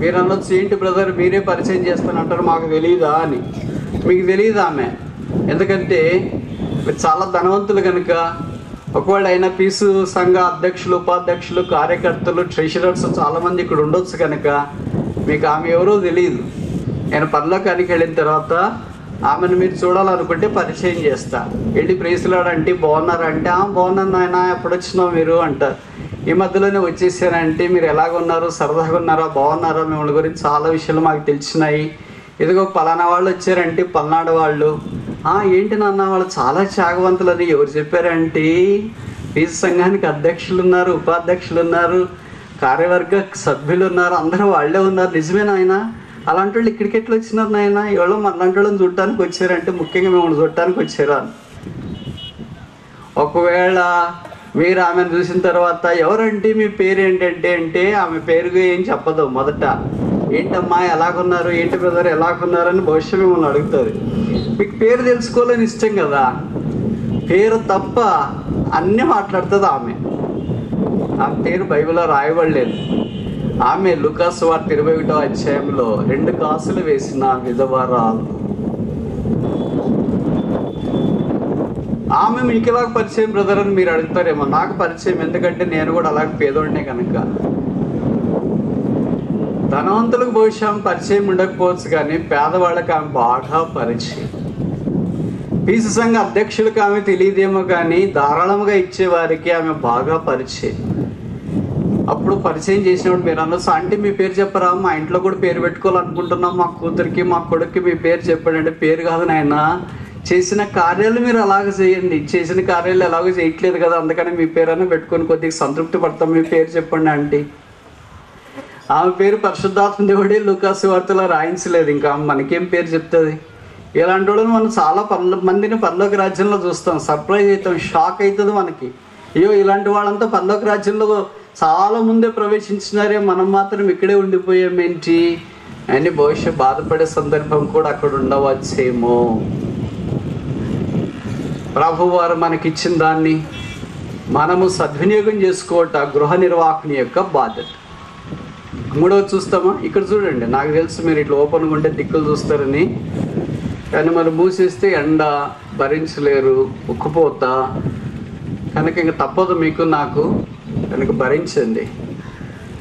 మీరు అనొచ్చు, ఏంటి బ్రదర్ మీరే పరిచయం చేస్తానంటారు, మాకు తెలియదా అని. మీకు తెలియదు ఆమె, ఎందుకంటే మీరు చాలా ధనవంతులు కనుక. ఒకవేళ అయినా పీసు సంఘ అధ్యక్షులు, ఉపాధ్యక్షులు, కార్యకర్తలు, ట్రెషరర్స్ చాలామంది ఇక్కడ ఉండొచ్చు కనుక మీకు ఆమె ఎవరో తెలియదు. నేను పరలోకానికి వెళ్ళిన తర్వాత ఆమెను మీరు చూడాలనుకుంటే పరిచయం చేస్తా. వెళ్ళి ప్రేసులాడంటే బాగున్నారంటే, బాగున్నాను నాయన, ఎప్పుడొచ్చినావు మీరు అంటారు. ఈ మధ్యలోనే వచ్చేసానంటే, మీరు ఎలాగున్నారు, సరదాగా ఉన్నారా, బాగున్నారా, మిమ్మల్ని గురించి చాలా విషయాలు మాకు తెలిసినాయి. ఇదిగో పలానా వాళ్ళు వచ్చారంటే, పల్నాడు వాళ్ళు. ఏంటి నాన్న వాళ్ళు చాలా త్యాగవంతులని ఎవరు చెప్పారంటే, పీసు సంఘానికి అధ్యక్షులు ఉన్నారు, ఉపాధ్యక్షులు ఉన్నారు, కార్యవర్గ సభ్యులు ఉన్నారు, అందరూ వాళ్ళే ఉన్నారు. నిజమేనా ఆయన? అలాంటి వాళ్ళు ఇక్కడికి ఎట్లా వచ్చినారు నాయన? ఎవరో అలాంటి వాళ్ళని చూడటానికి వచ్చారంటే, ముఖ్యంగా మిమ్మల్ని చూడటానికి వచ్చారా? ఒకవేళ మీరు ఆమెను చూసిన తర్వాత ఎవరంటే మీ పేరు ఏంటంటే అంటే, ఆమె పేరు ఏం చెప్పదు. మొదట, ఏంటమ్మా ఎలాగున్నారు, ఏంటి బ్రదర్ ఎలాగున్నారు అని బహుశా మిమ్మల్ని అడుగుతుంది. మీకు పేరు తెలుసుకోవాలని ఇష్టం కదా, పేరు తప్ప అన్నీ మాట్లాడుతుంది ఆమె. ఆమె పేరు బైబిల్లో రాయబడలేదు. ఆమె లూకాసు సువార్త 21వ అధ్యాయంలో 2 కాసులు వేసిన విధవరాలు. ఆమె మీకు ఎలాగ పరిచయం బ్రదర్ అని మీరు అడుగుతారేమో. నాకు పరిచయం, ఎందుకంటే నేను కూడా అలాగే పేదోడినే కనుక. ధనవంతులకు బహుశా పరిచయం ఉండకపోవచ్చు, కానీ పేదవాళ్ళకి ఆమె బాగా పరిచయం. పీసు సంఘ అధ్యక్షులకు ఆమె తెలియదేమో, కానీ ధారాళంగా ఇచ్చేవారికి ఆమె బాగా పరిచయం. అప్పుడు పరిచయం చేసినప్పుడు మీరు అనొచ్చు, అంటే మీ పేరు చెప్పరా, మా ఇంట్లో కూడా పేరు పెట్టుకోవాలనుకుంటున్నాం, మా కూతురికి మా కొడుక్కి మీ పేరు చెప్పండి. పేరు కాదు నాయన, చేసిన కార్యాలు మీరు అలాగ చేయండి. చేసిన కార్యాలు ఎలాగో చేయట్లేదు కదా, అందుకని మీ పేరైనా పెట్టుకొని కొద్దిగా సంతృప్తి పడతాం, మీ పేరు చెప్పండి అంటే. ఆమె పేరు పరిశుద్ధాత్మ దేవుడే లూకాసు వార్తలో రాయించలేదు, ఇంకా మనకేం పేరు చెప్తుంది? ఇలాంటి వాళ్ళని మనం చాలా మందిని పరలోక రాజ్యంలో చూస్తాం, సర్ప్రైజ్ అవుతాం, షాక్ అవుతుంది మనకి. అయ్యో ఇలాంటి వాళ్ళంతా పరలోక రాజ్యంలో చాలా ముందే ప్రవేశించినారే, మనం మాత్రం ఇక్కడే ఉండిపోయామేంటి అని బహుశా బాధపడే సందర్భం కూడా అక్కడ ఉండవచ్చేమో. ప్రభువారు మనకిచ్చిన దాన్ని మనము సద్వినియోగం చేసుకోవట గృహ నిర్వాహకుని యొక్క బాధ్యత. 3వది చూస్తామా? ఇక్కడ చూడండి, నాకు తెలుసు మీరు ఇట్లా ఓపెన్గా ఉంటే దిక్కులు చూస్తారని, కానీ మరి మూసేస్తే ఎండ భరించలేరు, ఉక్కపోతా, కనుక ఇంక తప్పదు మీకు నాకు, కనుక భరించండి.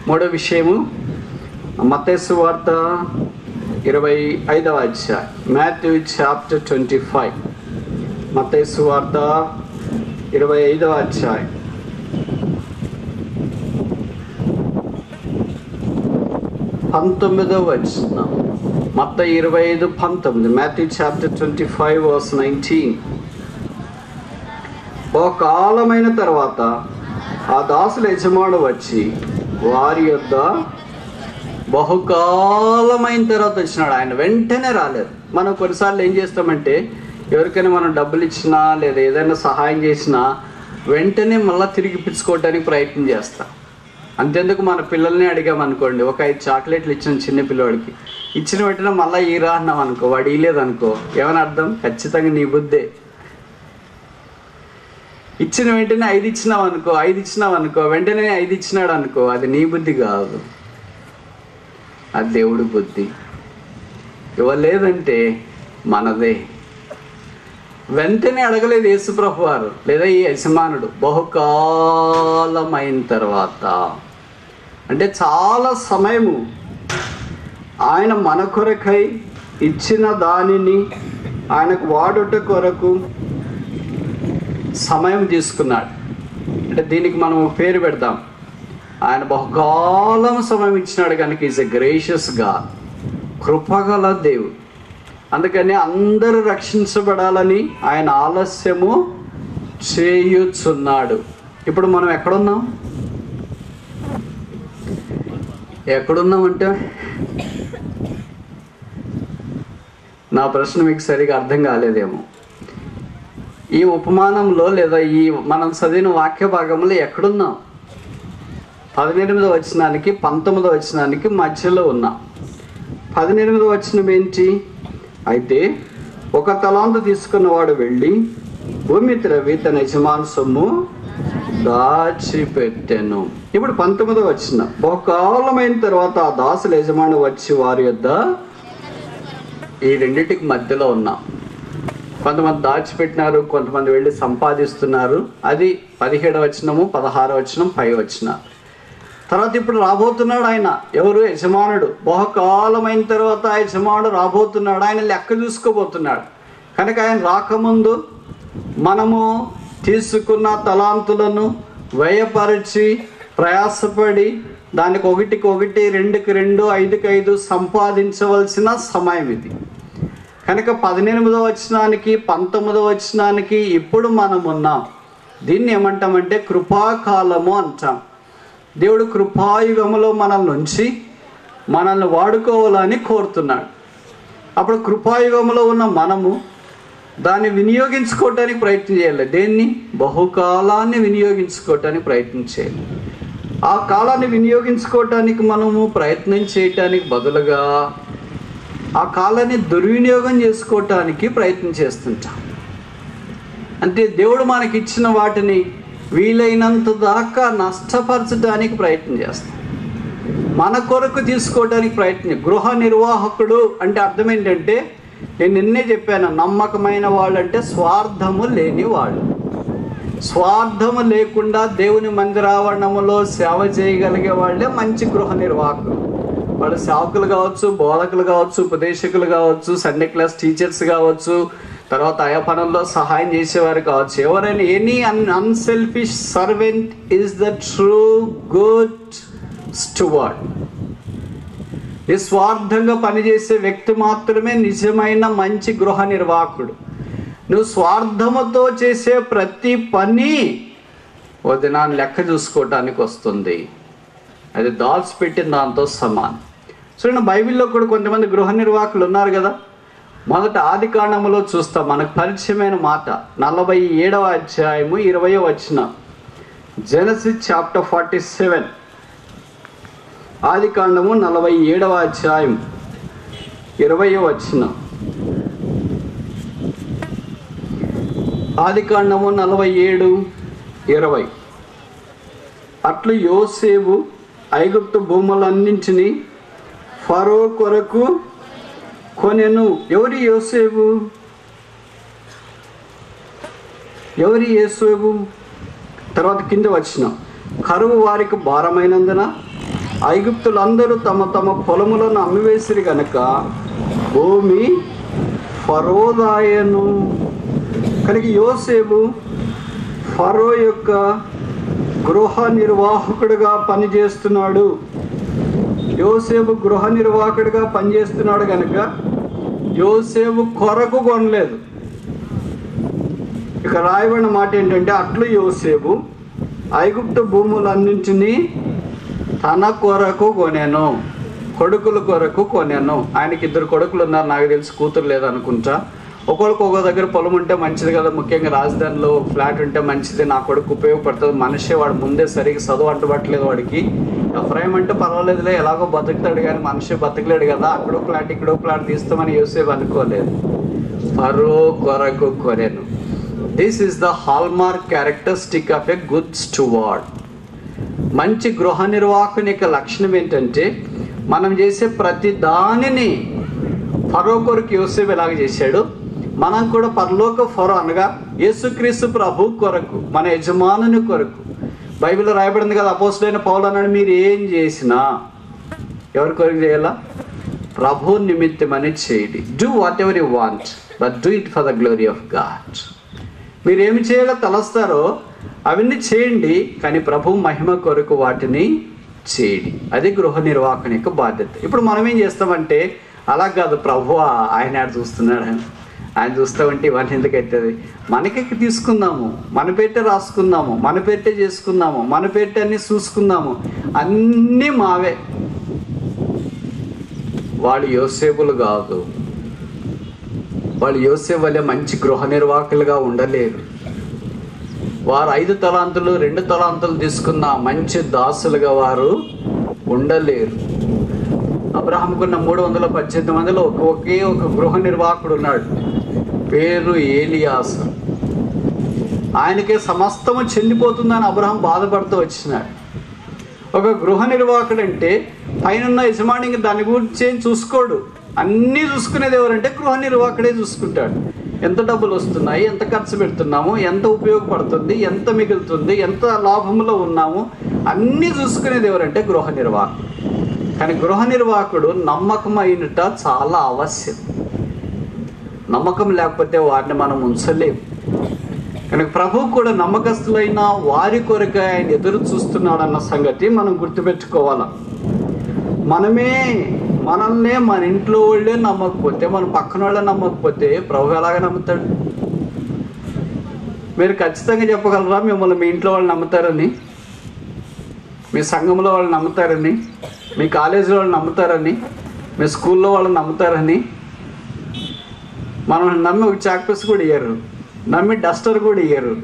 3వ విషయము మత్తయి సువార్త 25వ అధ్యాయం, మాథ్యూ చాప్టర్ 25. మత్తయి సువార్త 25వ అధ్యాయం 19వ వచనం. మత్తయి 25:19. Matthew chapter 25 verse 19. ఓ కాలమైన తర్వాత ఆ దాసుల యజమానుడు వచ్చి వారి యొద్ద, బహుకాలమైన తర్వాత వచ్చినాడు. ఆయన వెంటనే రాలేదు. మనం కొన్నిసార్లు ఏం చేస్తామంటే, ఎవరికైనా మనం డబ్బులు ఇచ్చినా లేదా ఏదైనా సహాయం చేసినా వెంటనే మళ్ళీ తిరిగి ఇప్పించుకోవడానికి ప్రయత్నం చేస్తాం. అంతెందుకు, మన పిల్లల్ని అడిగామనుకోండి, ఒక 5 చాక్లెట్లు ఇచ్చిన చిన్న పిల్లవాడికి, ఇచ్చిన వెంటనే మళ్ళీ ఈరా అన్నాం అనుకో, వాడు ఇయ్యలేదనుకో, ఏమని అర్థం? ఖచ్చితంగా నీ బుద్ధే. ఇచ్చిన వెంటనే 5 ఇచ్చినావు అనుకో, వెంటనే 5 ఇచ్చినాడు అనుకో, అది నీ బుద్ధి కాదు, అది దేవుడి బుద్ధి. ఇవ్వలేదంటే మనదే. వెంటనే అడగలేదు యేసుప్రభు వారు లేదా ఈ యజమానుడు, బహుకాలమైన తర్వాత, అంటే చాలా సమయము ఆయన మన కొరకై ఇచ్చిన దానిని ఆయనకు వాడుట కొరకు సమయం తీసుకున్నాడు. అంటే దీనికి మనం పేరు పెడదాం, ఆయన బహుకాలం సమయం ఇచ్చినాడు కనుక ఈజ్ ఎ గ్రేషియస్గా, కృపగల దేవుడు. అందుకని అందరూ రక్షించబడాలని ఆయన ఆలస్యము చేయుచున్నాడు. ఇప్పుడు మనం ఎక్కడున్నామంటే నా ప్రశ్న మీకు సరిగా అర్థం కాలేదేమో. ఈ ఉపమానంలో లేదా ఈ మనం చదివిన వాక్య భాగంలో ఎక్కడున్నాం? 18వ వచనానికి 19వ వచనానికి మధ్యలో ఉన్నాం. 18వ వచనం ఏంటి? అయితే ఒక తలాంతు తీసుకున్నవాడు వెళ్ళి భూమి త్రవ్వి తన యజమాని సొమ్ము దాచిపెట్టెను. ఇప్పుడు 19వ వచనం, బహుకాలమైన తర్వాత ఆ దాసుల యజమాని వచ్చి వారి యొద్ద, ఈ రెండింటికి మధ్యలో ఉన్నాం. కొంతమంది దాచిపెట్టినారు, కొంతమంది వెళ్ళి సంపాదిస్తున్నారు. అది 17వ వచనము, 16వ వచనం, 5వ వచనం. తర్వాత ఇప్పుడు రాబోతున్నాడు ఆయన. ఎవరు? యజమానుడు. బహుకాలమైన తర్వాత ఆ యజమానుడు రాబోతున్నాడు. ఆయన లెక్క చూసుకోబోతున్నాడు. కనుక ఆయన రాకముందు మనము తీసుకున్న తలాంతులను వ్యయపరిచి ప్రయాసపడి దానికి 1కి 1, 2కి 2, 5కి 5 సంపాదించవలసిన సమయం ఇది. కనుక 18వ వచనానికి 19వ వచనానికి ఇప్పుడు మనం ఉన్నాం. దీన్ని ఏమంటామంటే కృపాకాలము అంటాం. దేవుడు కృపాయుగములో మనల్ని ఉంచి మనల్ని వాడుకోవాలని కోరుతున్నాడు. అప్పుడు కృపాయుగములో ఉన్న మనము దాన్ని వినియోగించుకోవటానికి ప్రయత్నం చేయాలి. దేన్ని? బహుకాలాన్ని వినియోగించుకోవటానికి ప్రయత్నం చేయాలి. ఆ కాలాన్ని వినియోగించుకోవటానికి మనము ప్రయత్నం చేయటానికి బదులుగా ఆ కాలాన్ని దుర్వినియోగం చేసుకోవటానికి ప్రయత్నం చేస్తుంటాం. అంటే దేవుడు మనకి ఇచ్చిన వాటిని వీలైనంత దాకా నష్టపరచడానికి ప్రయత్నం చేస్తాం. మన కొరకు తీసుకోవడానికి ప్రయత్నం. గృహ నిర్వాహకుడు అంటే అర్థం ఏంటంటే, నేను నిన్నే చెప్పాను, నమ్మకమైన వాళ్ళు అంటే స్వార్థము లేని వాళ్ళు. స్వార్థము లేకుండా దేవుని మందిరావరణములో సేవ చేయగలిగే వాళ్ళే మంచి గృహ నిర్వాహకులు. వాళ్ళు సేవకులు కావచ్చు, బోధకులు కావచ్చు, ఉపదేశకులు కావచ్చు, సండే క్లాస్ టీచర్స్ కావచ్చు, తర్వాత ఆయా పనుల్లో సహాయం చేసేవారు కావచ్చు. ఎవరైనా any unselfish servant is the true good steward. నిస్వార్థంగా పనిచేసే వ్యక్తి మాత్రమే నిజమైన మంచి గృహ నిర్వాహకుడు. నువ్వు స్వార్థముతో చేసే ప్రతి పని ఓ దినాన్ని లెక్క చూసుకోవటానికి వస్తుంది. అది దాచిపెట్టిన దాంతో సమానం. చూడండి, బైబిల్లో కూడా కొంతమంది గృహ నిర్వాహకులు ఉన్నారు కదా. మొదట ఆదికాండములో చూస్తాం, మనకు పరిచయమైన మాట. 47వ అధ్యాయము 20వ వచనం. Genesis chapter 47. ఆదికాండము 47వ అధ్యాయం 20వ వచనం. ఆదికాండము 47:20. అట్లు యోసేపు ఐగుప్తు భూములన్నింటినీ ఫరో కొరకు కొనెను. ఎవరి యోసేపు? తర్వాత కింద వచ్చిన, కరువు వారికి భారమైనందున ఐగుప్తులందరూ తమ తమ పొలములను అమ్మివేసిరి గనక భూమి ఫరోదాయను. కనుక యోసేపు ఫరో యొక్క గృహ నిర్వాహకుడిగా పనిచేస్తున్నాడు. యోసేపు గృహ నిర్వాహకుడిగా పనిచేస్తున్నాడు కనుక యోసేపు కొరకు కొనలేదు. ఇక రాయబడిన మాట ఏంటంటే, అట్లు యోసేపు ఐగుప్తు భూములన్నింటినీ తన కొరకు కొనెను, కొడుకుల కొరకు కొనెను. ఆయనకి 2 కొడుకులు ఉన్నారు, నాకు తెలిసి కూతురు లేదనుకుంటా. ఒకరికి ఒక దగ్గర పొలం ఉంటే మంచిది కదా, ముఖ్యంగా రాజధానిలో ఫ్లాట్ ఉంటే మంచిది, నా కొడుకు ఉపయోగపడుతుంది. మనిషి వాడు ముందే సరిగ్గా చదువు అంటుబట్టలేదు వాడికి. ఎఫ్రాయిం అంటే పర్వాలేదులే, ఎలాగో బతుకుతాడు, కానీ మనిషి బతకలేడు కదా, అక్కడో ఫ్లాట్ ఇక్కడో ఫ్లాట్ తీస్తామని యోసేపు అనుకోలేదు. ఫరో కొరకు కొనెను. This is the hallmark characteristic of a good steward. మంచి గృహ నిర్వాహకుని యొక్క లక్షణం ఏంటంటే, మనం చేసే ప్రతి దానిని ఫరో కొరకు యోసేపు ఎలాగ చేశాడు, మనం కూడా పరలోక ఫరో అనగా యేసుక్రీస్తు ప్రభు కొరకు, మన యజమానుని కొరకు. బైబిల్లో రాయబడింది కదా, అపోస్తులైన పౌలు అన్నాడు, మీరు ఏం చేసినా ఎవరి కొరకు చేయాలా? ప్రభు నిమిత్తమని చేయండి. Do what ever you want, but do it for the glory of God. మీరు ఏమి చేయాలో తలస్తారో అవన్నీ చేయండి, కానీ ప్రభు మహిమ కొరకు వాటిని చేయడి. అది గృహ నిర్వాహకుని యొక్క బాధ్యత. ఇప్పుడు మనం ఏం చేస్తామంటే, అలా కాదు ప్రభువా ఆయన చూస్తున్నాడు అని, ఆయన చూస్తామంటే ఇవన్నీ ఎందుకు అవుతుంది, మనకి తీసుకుందాము, మన పేటే రాసుకుందాము, మన పేటే చేసుకుందాము, మన పేటే అన్నీ చూసుకుందాము, అన్నీ మావే. వాళ్ళు యోసేపులు కాదు, వాళ్ళు యోసేపు వల్లే మంచి గృహ నిర్వాహకులుగా ఉండలేరు. వారు 5 తలాంతులు 2 తలాంతులు తీసుకున్న మంచి దాసులుగా వారు ఉండలేరు. అబ్రహాముకున్న 318 మందిలో ఒకే ఒక గృహ నిర్వాహకుడు ఉన్నాడు, పేరు ఏలియాసు. ఆయనకే సమస్తము చెందిపోతుందని అబ్రహాం బాధపడుతూ వచ్చినాడు. ఒక గృహ నిర్వాహకుడు అంటే పైన యజమానికి దాని గురించి ఏం చూసుకోడు, అన్నీ చూసుకునేది ఎవరంటే గృహ నిర్వాహకుడే చూసుకుంటాడు. ఎంత డబ్బులు వస్తున్నాయి, ఎంత ఖర్చు పెడుతున్నాము, ఎంత ఉపయోగపడుతుంది, ఎంత మిగులుతుంది, ఎంత లాభంలో ఉన్నాము, అన్నీ చూసుకునేది ఎవరంటే గృహ నిర్వాహకుడు. కానీ గృహ నిర్వాహకుడు నమ్మకమైనట చాలా అవశ్యం. నమ్మకం లేకపోతే వారిని మనం ఉంచలేము. కనుక ప్రభువు కూడా నమ్మకస్తులైన వారి కొరకు ఆయన ఎదురు చూస్తున్నాడన్న సంగతి మనం గుర్తుపెట్టుకోవాలి. మనల్నే మన ఇంట్లో వాళ్ళే నమ్మకపోతే, మన పక్కన వాళ్ళే నమ్మకపోతే ప్రభు ఎలాగ నమ్ముతాడు? మీరు ఖచ్చితంగా చెప్పగలరా మిమ్మల్ని మీ ఇంట్లో వాళ్ళు నమ్ముతారని, మీ సంఘంలో వాళ్ళు నమ్ముతారని, మీ కాలేజీలో వాళ్ళు నమ్ముతారని, మీ స్కూల్లో వాళ్ళు నమ్ముతారని? మనం నమ్మి ఒక చాక్పీస్ కూడా ఇయ్యరు, నమ్మి డస్టర్ కూడా ఇయ్యరు,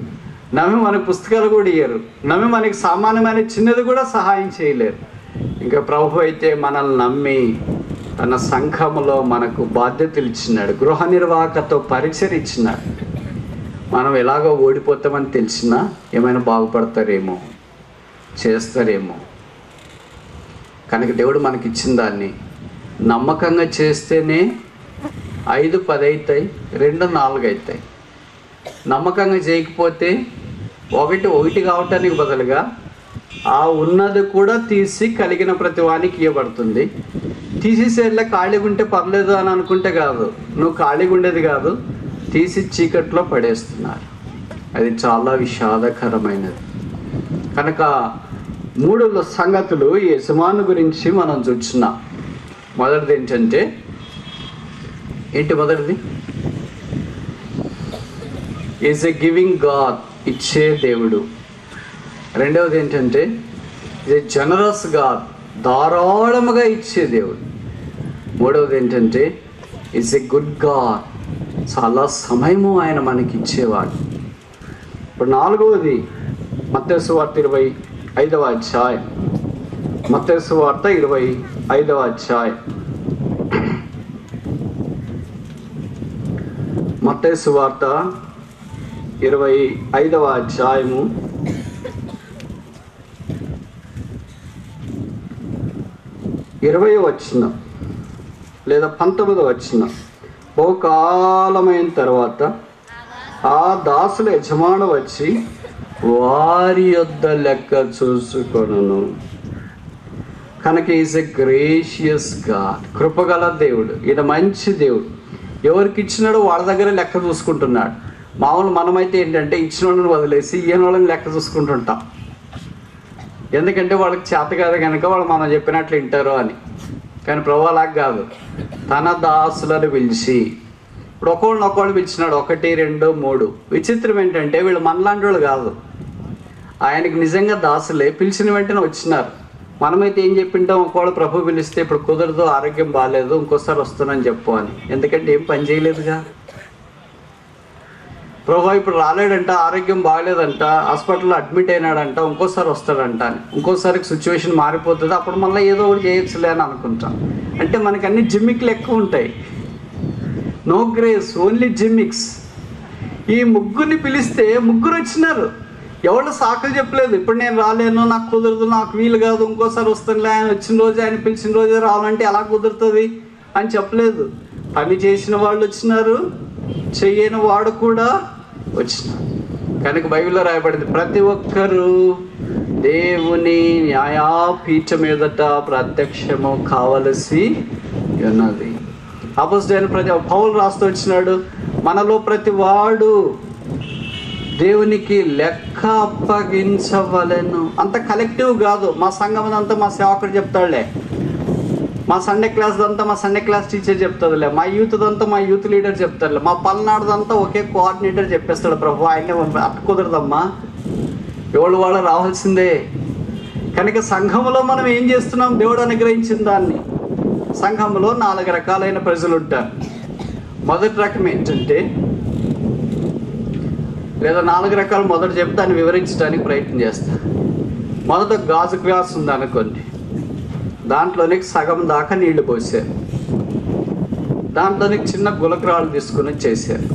నమ్మి మనకి పుస్తకాలు కూడా ఇయ్యరు, నమ్మి మనకి సామాన్యమైన చిన్నది కూడా సహాయం చేయలేరు. ఇంకా ప్రభు అయితే మనల్ని నమ్మి తన సంఘములో మనకు బాధ్యతలు ఇచ్చినాడు, గృహ నిర్వాహకతో పరిచయం ఇచ్చినాడు. మనం ఎలాగో ఓడిపోతామని తెలిసినా ఏమైనా బాగుపడతారేమో, చేస్తారేమో. కనుక దేవుడు మనకి ఇచ్చిన దాన్ని నమ్మకంగా చేస్తేనే 5 10 అవుతాయి, 2 4 అవుతాయి. నమ్మకంగా చేయకపోతే 1 1 కావటానికి బదులుగా ఆ ఉన్నది కూడా తీసి కలిగిన ప్రతి వానికి ఇవ్వబడుతుంది. తీసేసేలా ఖాళీగా ఉంటే పర్లేదు అని అనుకుంటే కాదు, నువ్వు ఖాళీగా ఉండేది కాదు, తీసి చీకట్లో పడేస్తున్నారు. అది చాలా విషాదకరమైనది. కనుక 3 సంగతులు ఈ యజమాను గురించి మనం చూస్తున్నాం. మొదటిది ఏంటంటే, మొదటిది ఈజ్ ఎ గివింగ్ గాడ్, ఇచ్చే దేవుడు. రెండవది ఏంటంటే ఈజ్ ఎ జనరస్ గాడ్, ధారాళముగా ఇచ్చే దేవుడు. మూడవది ఏంటంటే ఈజ్ ఎ గుడ్ గాడ్, చాలా సమయము ఆయన మనకి ఇచ్చేవాడు. ఇప్పుడు 4వది మత్తయి సువార్త 25వ అధ్యాయం. మత్తయి సువార్త 25వ అధ్యాయం. మత్తయి సువార్త 25వ అధ్యాయము 20వ వచనం లేదా 19వ వచనం. బహుకాలమైన తర్వాత ఆ దాసుల యజమాను వచ్చి వారి యొద్ద లెక్క చూసుకొనును. కనుక ఈజ్ ఎ గ్రేషియస్ గాడ్, కృపగల దేవుడు. ఈయన మంచి దేవుడు. ఎవరికి ఇచ్చినాడో వాళ్ళ దగ్గర లెక్క చూసుకుంటున్నాడు. మామూలు మనమైతే ఏంటంటే ఇచ్చిన వాళ్ళని వదిలేసి ఈయన వాళ్ళని లెక్క చూసుకుంటుంటాం. ఎందుకంటే వాళ్ళకి చేత కాదు కనుక వాళ్ళు మనం చెప్పినట్లు వింటారు అని. కానీ ప్రభు అలా కాదు, తన దాసులను పిలిచి, ఇప్పుడు ఒకళ్ళు పిలిచినాడు, 1 2 3. విచిత్రం ఏంటంటే వీళ్ళు మనలాంటి వాళ్ళు కాదు, ఆయనకి నిజంగా దాసులే. పిలిచిన వెంటనే వచ్చినారు. మనమైతే ఏం చెప్పింటాం, ఒకవేళ ప్రభు పిలిస్తే ఇప్పుడు కుదరదు, ఆరోగ్యం బాగాలేదు, ఇంకోసారి వస్తానని చెప్పు అని. ఎందుకంటే ఏం పని చేయలేదుగా. ప్రభు ఇప్పుడు రాలేడంట, ఆరోగ్యం బాగలేదంట, హాస్పిటల్లో అడ్మిట్ అయినాడంట, ఇంకోసారి వస్తాడంట అని. ఇంకోసారికి సిచ్యువేషన్ మారిపోతుంది, అప్పుడు మళ్ళీ ఏదో ఒకటి చేయొచ్చులే అని అనుకుంటాం. అంటే మనకి అన్ని జిమ్మిక్లు ఎక్కువ ఉంటాయి. No grace, only gimmicks. ఈ ముగ్గురిని పిలిస్తే 3 వచ్చినారు. ఎవరు సాకులు చెప్పలేదు, ఇప్పుడు నేను రాలేను, నాకు కుదరదు, నాకు వీలు కాదు, ఇంకోసారి వస్తానులే, ఆయన వచ్చిన రోజు, ఆయన పిలిచిన రోజే రావాలంటే ఎలా కుదురుతుంది అని చెప్పలేదు. పని చేసిన వాళ్ళు వచ్చినారు, చెయ్యని వాడు కూడా వచ్చినాడు. కనుక బైబిల్లో రాయబడింది, ప్రతి ఒక్కరూ దేవుని న్యాయపీఠం మీదట ప్రత్యక్షము కావలసి ఉన్నది. అపోస్తలుడైన పౌలు రాస్తూ వచ్చినాడు, మనలో ప్రతి వాడు దేవునికి లెక్క అప్పగించవలెను. అంత కలెక్టివ్ కాదు. మా సంఘం అంతా మా సేవకుడు చెప్తాడులే, మా సండే క్లాస్ అంతా మా సండే క్లాస్ టీచర్ చెప్తుందిలే, మా యూత్ అంతా మా యూత్ లీడర్ చెప్తాడులే, మా పల్నాడుదంతా ఒకే కోఆర్డినేటర్ చెప్పేస్తాడు. ప్రభు ఆయన అట్ట కుదరదమ్మా, ఎవడు వాళ్ళు రావాల్సిందే. కనుక సంఘంలో మనం ఏం చేస్తున్నాం? దేవుడు అనుగ్రహించిన దాన్ని. సంఘంలో 4 రకాలైన ప్రజలు ఉంటారు. మొదటి రకం ఏంటంటే, లేదా 4 రకాలు మొదట చెప్పి దాన్ని వివరించడానికి ప్రయత్నం చేస్తాను. మొదట గాజు గ్లాస్ ఉంది అనుకోండి, దాంట్లోనికి సగం దాకా నీళ్లు పోసారు, దాంట్లోనికి చిన్న గులకరాళ్ళు తీసుకుని చేశారు.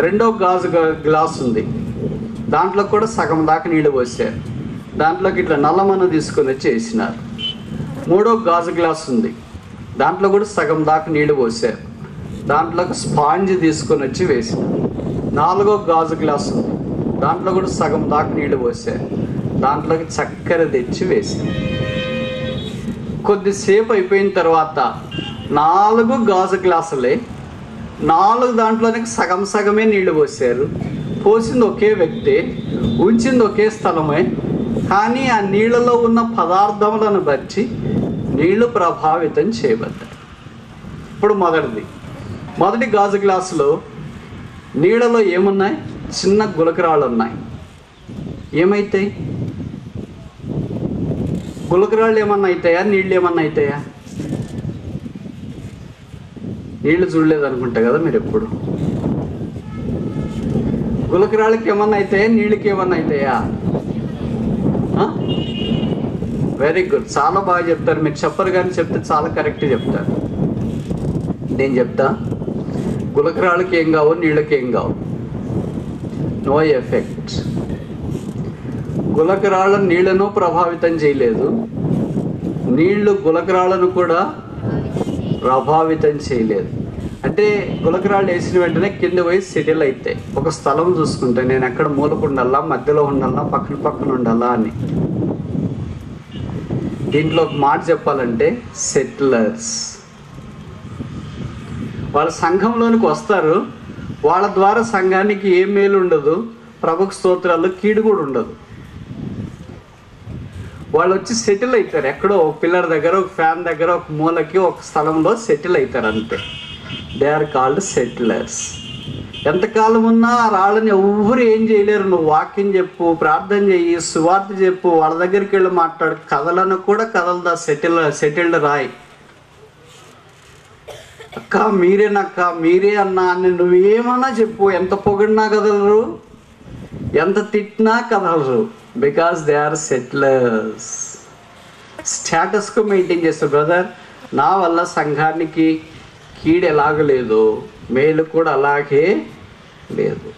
రెండో గాజు గ్లాస్ ఉంది, దాంట్లో కూడా సగం దాకా నీళ్లు పోసారు, దాంట్లోకి ఇట్లా నల్లమన్ను తీసుకుని చేసినారు. మూడో గాజు గ్లాస్ ఉంది, దాంట్లో కూడా సగం దాకా నీళ్లు పోసారు, దాంట్లోకి స్పాంజ్ తీసుకొని వచ్చి వేసినారు. 4వ గాజు గ్లాస్ ఉంది, దాంట్లో కూడా సగం దాకా నీళ్లు పోసారు, దాంట్లోకి చక్కెర తెచ్చి వేసారు. కొద్దిసేపు అయిపోయిన తర్వాత 4 గాజు గ్లాసులే, 4 దాంట్లోనికి సగం సగమే నీళ్లు పోసారు. పోసింది ఒకే వ్యక్తి, ఉంచింది ఒకే స్థలమే, కానీ ఆ నీళ్ళలో ఉన్న పదార్థములను బట్టి నీళ్లు ప్రభావితం చేయబడ్డాయి. ఇప్పుడు మొదటి గాజు గ్లాసులో నీళ్ళలో ఏమున్నాయి? చిన్న గులకరాళ్ళు ఉన్నాయి. ఏమైతాయి? గులకరాళ్ళు ఏమన్నా అవుతాయా? నీళ్ళు ఏమన్నా అవుతాయా? నీళ్లు చూడలేదు అనుకుంటా కదా మీరు ఎప్పుడు. గులకరాళ్ళకి ఏమన్నా అవుతాయా? నీళ్ళకి ఏమన్నా అవుతాయా? వెరీ గుడ్, చాలా బాగా చెప్తారు. మీరు చెప్పరు కానీ చెప్తే చాలా కరెక్ట్గా చెప్తారు. నేను చెప్తా, గులకరాళ్ళకి ఏం కావు, నీళ్ళకి ఏం కావు. No effect. గులకరాళ్ళ నీళ్లను ప్రభావితం చేయలేదు, నీళ్లు గులకరాళ్ళను కూడా ప్రభావితం చేయలేదు. అంటే గులకరాళ్ళు వేసిన వెంటనే కింద పోయి సెటిల్ అయితే ఒక స్థలం చూసుకుంటే, నేను ఎక్కడ మూలకు ఉండాలా, మధ్యలో ఉండాలా, పక్కన ఉండాలా అని. దీంట్లో ఒక మాట చెప్పాలంటే, సెటిలర్స్. వాళ్ళ సంఘంలోనికి వస్తారు, వాళ్ళ ద్వారా సంఘానికి ఏ మేలు ఉండదు, ప్రభుకు స్తోత్రాలు, కీడు కూడా ఉండదు. వాళ్ళు వచ్చి సెటిల్ అవుతారు ఎక్కడో, ఒక పిల్లర్ దగ్గర, ఒక ఫ్యాన్ దగ్గర, ఒక మూలకి, ఒక స్థలంలో సెటిల్ అవుతారు అంతే. They are called settlers. ఎంతకాలం ఉన్నా రాళ్ళని ఎవ్వరు ఏం చేయలేరు. నువ్వు వాక్యం చెప్పు, ప్రార్థన చెయ్యి, సువార్త చెప్పు, వాళ్ళ దగ్గరికి వెళ్ళి మాట్లాడు, కథలను కూడా కదలదా. సెటిల్డ్ రాయి. అక్క మీరేనక్క, మీరే అన్నా అని నువ్వేమన్నా చెప్పు, ఎంత పొగిడినా కదలరు, ఎంత తిట్టినా కదలరు. Because they are settlers. స్టేటస్కు మెయింటైన్ చేస్తారు. బ్రదర్, నా వల్ల సంఘానికి కీడు ఎలాగలేదు, మేలు కూడా అలాగే లేదు.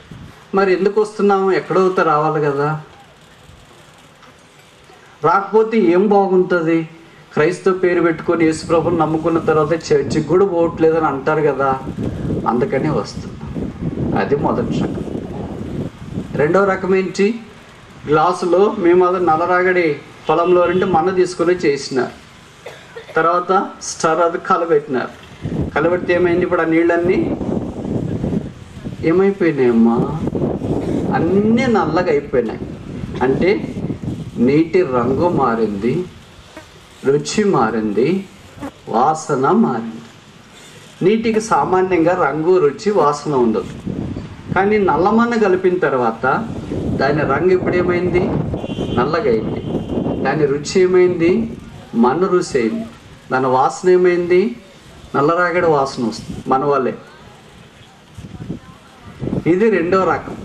మరి ఎందుకు వస్తున్నాము? ఎక్కడవుతా రావాలి కదా. రాకపోతే ఏం బాగుంటుంది? క్రైస్తవ పేరు పెట్టుకొని యేసుప్రభుని నమ్ముకున్న తర్వాత చర్చికి కూడా పోవట్లేదని అంటారు కదా, అందుకనే వస్తున్నాం. అది మొదటి రకం. రెండో రకం ఏంటి? గ్లాసులో మేము అది నల్లరాగడి పొలంలో నుండి మన్న తీసుకొని చేసినారు, తర్వాత స్టర్ అది కలబెట్టినారు. కలబెడితే ఏమైంది? ఇప్పుడు ఆ నీళ్ళన్నీ ఏమైపోయినాయమ్మా? అన్నీ నల్లగా అయిపోయినాయి. అంటే నీటి రంగు మారింది, రుచి మారింది, వాసన మారింది. నీటికి సామాన్యంగా రంగు, రుచి, వాసన ఉండదు. కానీ నల్లమన్న కలిపిన తర్వాత దాని రంగు ఇప్పుడు ఏమైంది? నల్లగా అయింది. దాని రుచి ఏమైంది? మన్ను రుచి అయింది. దాని వాసన ఏమైంది? నల్లరాగడి వాసన వస్తుంది మన వల్లే. ఇది రెండో రకం.